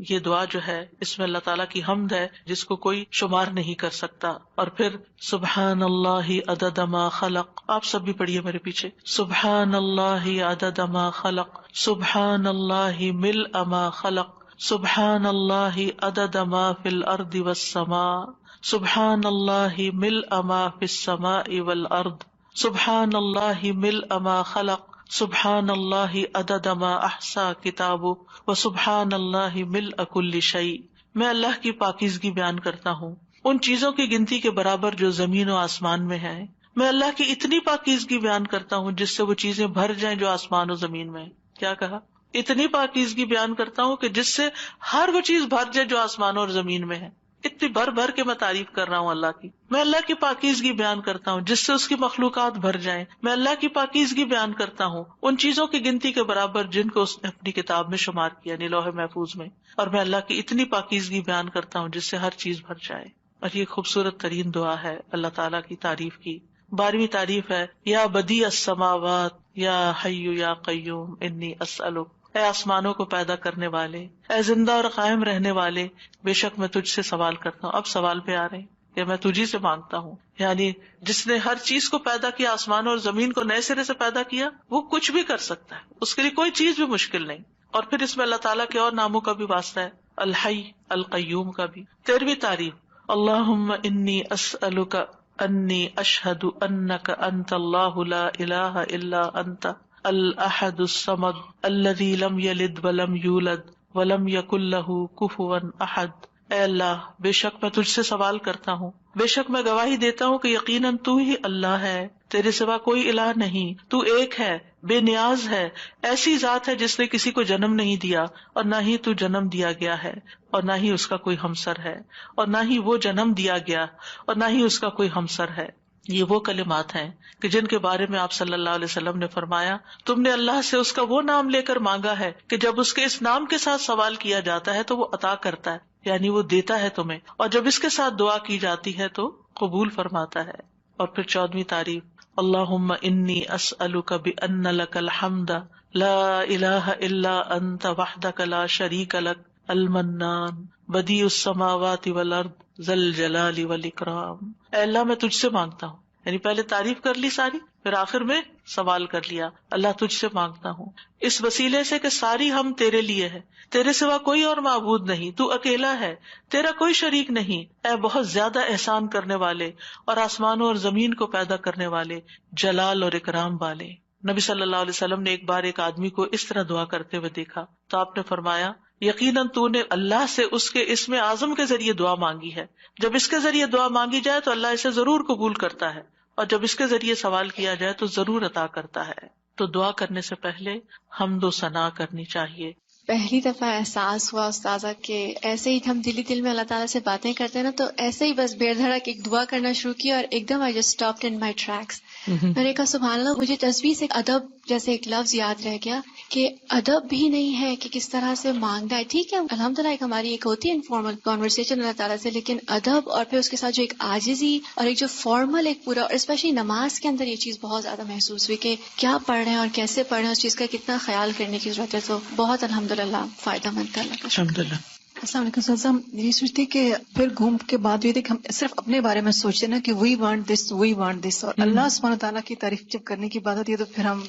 یہ دعا جو ہے اس میں اللہ تعالیٰ کی حمد ہے جس کو کوئی شمار نہیں کر سکتا۔ اور پھر سبحان اللہ عدد ما خلق، آپ سب بھی پڑھیے میرے پیچھے، سبحان اللہ عدد ما خلق، سبحان اللہ ملء ما خلق، سبحان اللہ عدد ما فی الارض والسماء، سبحان اللہ ملء ما فی السماء والارض، سبحان اللہ ملء ما خلق، سبحان اللہ عدد ما احصا کتابہ، وسبحان اللہ ملء کل شیء۔ میں اللہ کی پاکیزگی بیان کرتا ہوں ان چیزوں کی گنتی کے برابر جو زمین و آسمان میں ہیں، میں اللہ کی اتنی پاکیزگی بیان کرتا ہوں جس سے وہ چیزیں بھر جائیں جو آسمان و زمین میں ہیں۔ کیا کہا؟ اتنی پاکیزگی بیان کرتا ہوں کہ جس سے ہر وہ چیز بھر جائے جو آسمان اور زمین میں ہے۔ اتنی بھر بھر کے میں تعریف کر رہا ہوں اللہ کی۔ میں اللہ کی پاکیزگی بیان کرتا ہوں جس سے اس کی مخلوقات بھر جائیں۔ میں اللہ کی پاکیزگی بیان کرتا ہوں ان چیزوں کی گنتی کے برابر جن کو اس نے اپنی کتاب میں شمار کیا، یعنی لوح محفوظ میں۔ اور میں اللہ کی اتنی پاکیزگی بیان کرتا ہوں جس سے ہر چیز بھر جائے۔ اور یہ خوبصورت ترین دعا ہے اللہ تعالیٰ کی تعریف کی۔ 12ویں تعریف ہے یا بدیع السماوات یا حی یا قیوم انی اسألک، اے آسمانوں کو پیدا کرنے والے، اے زندہ اور قائم رہنے والے، بے شک میں تجھ سے سوال کرتا ہوں۔ اب سوال پہ آ رہے ہیں کہ میں تجھی سے مانگتا ہوں، یعنی جس نے ہر چیز کو پیدا کیا، آسمان اور زمین کو نئے سرے سے پیدا کیا، وہ کچھ بھی کر سکتا ہے، اس کے لیے کوئی چیز بھی مشکل نہیں۔ اور پھر اس میں اللہ تعالیٰ کے اور ناموں کا بھی واسطہ ہے، الحی، القیوم کا بھی۔ 13ویں تعریف اللہم انی اسألک انی اشہد انک انت اللہ لا الہ الا انت الاحد الصمد الذی لم یلد ولم یولد ولم یکن لہ کفوا احد۔ اے اللہ، بے شک میں تجھ سے سوال کرتا ہوں، بے شک میں گواہی دیتا ہوں کہ یقیناً تو ہی اللہ ہے، تیرے سوا کوئی الہ نہیں، تو ایک ہے، بے نیاز ہے، ایسی ذات ہے جس نے کسی کو جنم نہیں دیا، اور نہ ہی تو جنم دیا گیا ہے، اور نہ ہی اس کا کوئی ہمسر ہے، اور نہ ہی وہ جنم دیا گیا، اور نہ ہی اس کا کوئی ہمسر ہے۔ یہ وہ کلمات ہیں کہ جن کے بارے میں آپ صلی اللہ علیہ وسلم نے فرمایا، تم نے اللہ سے اس کا وہ نام لے کر مانگا ہے کہ جب اس کے اس نام کے ساتھ سوال کیا جاتا ہے تو وہ عطا کرتا ہے، یعنی وہ دیتا ہے تمہیں، اور جب اس کے ساتھ دعا کی جاتی ہے تو قبول فرماتا ہے۔ اور پھر 14ویں تعریف اللہم انی اسألک بأن لک الحمد لا الہ الا انت وحدک لا شریک لک المنان بدیع السماوات والارض ذی الجلال والاکرام۔ اے اللہ، میں تجھ سے مانگتا ہوں، یعنی پہلے تعریف کر لی ساری، پھر آخر میں سوال کر لیا، اللہ تجھ سے مانگتا ہوں اس وسیلے سے کہ ساری ہم تیرے لیے ہے، تیرے سوا کوئی اور معبود نہیں، تو اکیلا ہے، تیرا کوئی شریک نہیں، اے بہت زیادہ احسان کرنے والے اور آسمانوں اور زمین کو پیدا کرنے والے، جلال اور اکرام والے۔ نبی صلی اللہ علیہ وسلم نے ایک بار ایک آدمی کو اس طرح دعا کرتے ہوئے دیکھا تو آپ نے فرمایا، یقیناً تو نے اللہ سے اس کے اسم اعظم کے ذریعے دعا مانگی ہے، جب اس کے ذریعے دعا مانگی جائے تو اللہ اسے ضرور قبول کرتا ہے، اور جب اس کے ذریعے سوال کیا جائے تو ضرور عطا کرتا ہے۔ تو دعا کرنے سے پہلے حمد و ثنا کرنی چاہیے۔ پہلی دفعہ احساس ہوا استاذہ کہ ایسے ہی ہم دل میں اللہ تعالیٰ سے باتیں کرتے ہیں نا، تو ایسے ہی بس بے دھڑک ایک دعا کرنا شروع کی اور ایک دم I just stopped in my tracks۔ میں نے کہا سبحان اللہ، مجھے تسبیح سے ادب جیسے ایک لفظ یاد رہ گیا کہ ادب بھی نہیں ہے کہ کس طرح سے مانگنا ہے۔ ٹھیک ہے، الحمدللہ ایک ہماری ایک ہوتی ہے انفارمل کانورسیشن اللہ تعالیٰ سے، لیکن ادب اور پھر اس کے ساتھ جو ایک عاجزی اور ایک جو فارمل ایک پورا، اور اسپیشلی نماز کے اندر یہ چیز بہت زیادہ محسوس ہوئی کہ کیا پڑھ رہے ہیں اور کیسے پڑھ رہے ہیں، اس چیز کا کتنا خیال کرنے کی ضرورت ہے۔ تو بہت الحمدللہ فائدہ مند ہے اللہ کا۔ الحمدللہ۔ السلام علیکم سر، ہم یہ سوچتے کہ پھر گھوم کے بعد یہ تھے کہ ہم صرف اپنے بارے میں سوچتے نا کہ وی وانٹ دس، اور اللہ سبحانہ تعالیٰ کی تعریف جب کرنے کی بات ہوتی ہے تو پھر ہم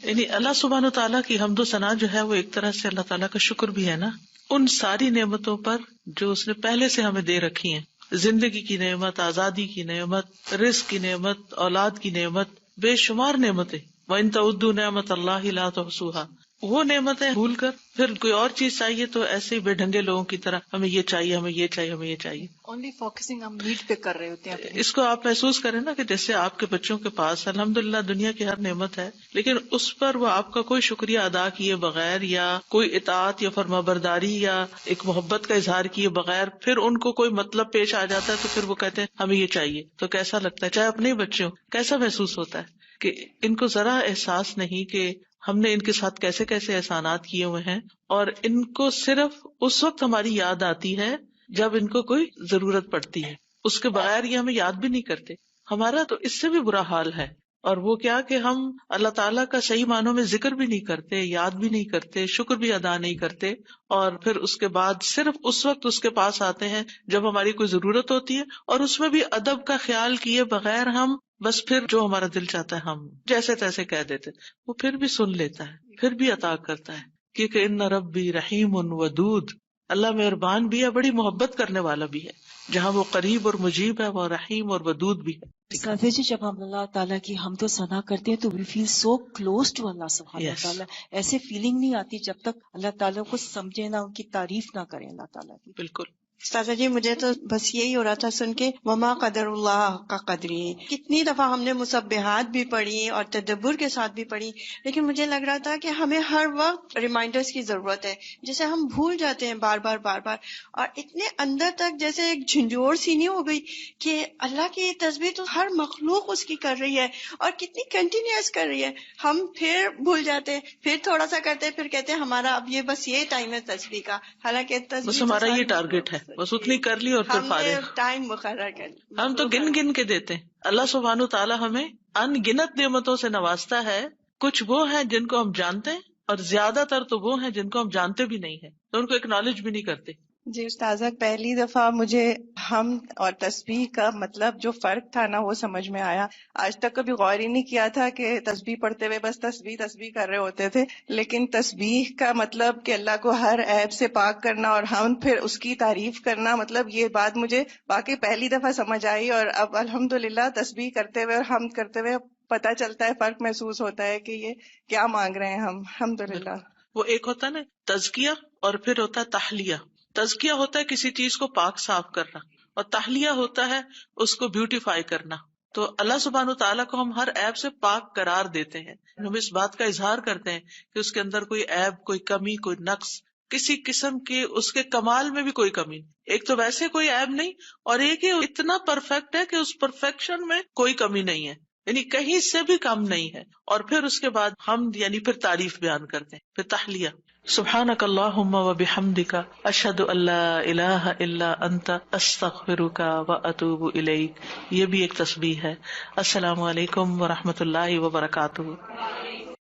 یعنی اللہ سبحانہ تعالیٰ کی حمد و ثنا جو ہے وہ ایک طرح سے اللہ تعالیٰ کا شکر بھی ہے نا، ان ساری نعمتوں پر جو اس نے پہلے سے ہمیں دے رکھی ہیں، زندگی کی نعمت، آزادی کی نعمت، رزق کی نعمت، اولاد کی نعمت، بے شمار نعمتیں. وَإِن تَعُدُّوا نِعْمَتَ اللَّهِ لَا تُحْصُوهَا. وہ نعمتیں بھول کر پھر کوئی اور چیز چاہیے تو ایسے ہی بے ڈھنگے لوگوں کی طرح ہمیں یہ چاہیے، ہمیں یہ چاہیے، ہمیں یہ چاہیے. اونلی فوکسنگ ہم نیڈ پہ کر رہے ہوتے ہیں. اس کو آپ محسوس کریں نا کہ جیسے آپ کے بچوں کے پاس الحمدللہ دنیا کی ہر نعمت ہے، لیکن اس پر وہ آپ کا کوئی شکریہ ادا کیے بغیر یا کوئی اطاعت یا فرمانبرداری یا ایک محبت کا اظہار کیے بغیر پھر ان کو کوئی مطلب پیش آ جاتا ہے تو پھر وہ کہتے ہیں ہمیں یہ چاہیے. تو کیسا لگتا ہے؟ چاہے اپنے بچے ہوں، کیسا محسوس ہوتا ہے کہ ان کو ذرا احساس نہیں کہ ہم نے ان کے ساتھ کیسے کیسے احسانات کیے ہوئے ہیں، اور ان کو صرف اس وقت ہماری یاد آتی ہے جب ان کو کوئی ضرورت پڑتی ہے، اس کے بغیر یہ ہمیں یاد بھی نہیں کرتے. ہمارا تو اس سے بھی برا حال ہے. اور وہ کیا کہ ہم اللہ تعالیٰ کا صحیح معنوں میں ذکر بھی نہیں کرتے، یاد بھی نہیں کرتے، شکر بھی ادا نہیں کرتے، اور پھر اس کے بعد صرف اس وقت اس کے پاس آتے ہیں جب ہماری کوئی ضرورت ہوتی ہے، اور اس میں بھی ادب کا خیال کیے بغیر ہم بس پھر جو ہمارا دل چاہتا ہے ہم جیسے تیسے کہہ دیتے. وہ پھر بھی سن لیتا ہے، پھر بھی عطا کرتا ہے، کیونکہ ان ربی رحیم ودود. اللہ مہربان بھی ہے، بڑی محبت کرنے والا بھی ہے. جہاں وہ قریب اور مجیب ہے، وہ رحیم اور ودود بھی ہے. سادہ جی، جب ہم اللہ تعالیٰ کی حمد و ثنا کرتے ہیں تو وی فیل سو کلوز ٹو اللہ سبحانہ وتعالیٰ. ایسے فیلنگ نہیں آتی جب تک اللہ تعالیٰ کو سمجھے نہ، ان کی تعریف نہ کریں اللہ تعالیٰ کی. بالکل. استاذہ جی مجھے تو بس یہی ہو رہا تھا سن کے، وما قدر اللہ کا قدری. کتنی دفعہ ہم نے مسبحات بھی پڑھی اور تدبر کے ساتھ بھی پڑھی، لیکن مجھے لگ رہا تھا کہ ہمیں ہر وقت ریمائنڈرز کی ضرورت ہے، جسے ہم بھول جاتے ہیں بار بار بار بار، اور اتنے اندر تک جیسے ایک جھنجھوڑ سی نہیں ہو گئی کہ اللہ کی تسبیح تو ہر مخلوق اس کی کر رہی ہے اور کتنی کنٹینیوس کر رہی ہے. ہم پھر بھول جاتے ہیں، پھر تھوڑا سا کرتے ہیں، پھر کہتے ہیں ہمارا اب یہ بس یہ ٹائم ہے تسبیح کا، حالانکہ تسبیح بس ہمارا یہ ٹارگیٹ ہے، بس اتنی کر لی اور پھر فارغ. ٹائم مقرر کر لی. ہم تو گن گن کے دیتے ہیں. اللہ سبحانہ تعالیٰ ہمیں ان گنت نعمتوں سے نوازتا ہے. کچھ وہ ہیں جن کو ہم جانتے ہیں، اور زیادہ تر تو وہ ہیں جن کو ہم جانتے بھی نہیں ہیں، تو ان کو ایکنالج بھی نہیں کرتے. جی استاذہ، پہلی دفعہ مجھے حمد اور تسبیح کا مطلب جو فرق تھا نا وہ سمجھ میں آیا. آج تک کبھی غور ہی نہیں کیا تھا کہ تسبیح پڑھتے ہوئے بس تسبیح تسبیح کر رہے ہوتے تھے، لیکن تسبیح کا مطلب کہ اللہ کو ہر عیب سے پاک کرنا اور حمد پھر اس کی تعریف کرنا، مطلب یہ بات مجھے واقعی پہلی دفعہ سمجھ آئی. اور اب الحمدللہ تسبیح کرتے ہوئے اور حمد کرتے ہوئے پتہ چلتا ہے، فرق محسوس ہوتا ہے کہ یہ کیا مانگ رہے ہیں ہم. الحمدللہ. وہ ایک ہوتا ہے نا تزکیہ، اور پھر ہوتا ہے تحلیہ. تزکیہ ہوتا ہے کسی چیز کو پاک صاف کرنا، اور تحلیہ ہوتا ہے اس کو بیوٹیفائی کرنا. تو اللہ سبحانہ تعالیٰ کو ہم ہر عیب سے پاک قرار دیتے ہیں. ہم اس بات کا اظہار کرتے ہیں کہ اس کے اندر کوئی عیب، کوئی کمی، کوئی نقص، کسی قسم کی اس کے کمال میں بھی کوئی کمی نہیں. ایک تو ویسے کوئی عیب نہیں، اور ایک ہی اتنا پرفیکٹ ہے کہ اس پرفیکشن میں کوئی کمی نہیں ہے، یعنی کہیں سے بھی کم نہیں ہے. اور پھر اس کے بعد ہم یعنی پھر تعریف بیان کرتے ہیں، پھر تحلیہ. سبحانک اللہم و بحمدک، اشہد ان لا الہ الا انت، استغفرک و اتوب الیک. یہ بھی ایک تسبیح ہے. السلام علیکم و رحمۃ اللہ وبرکاتہ.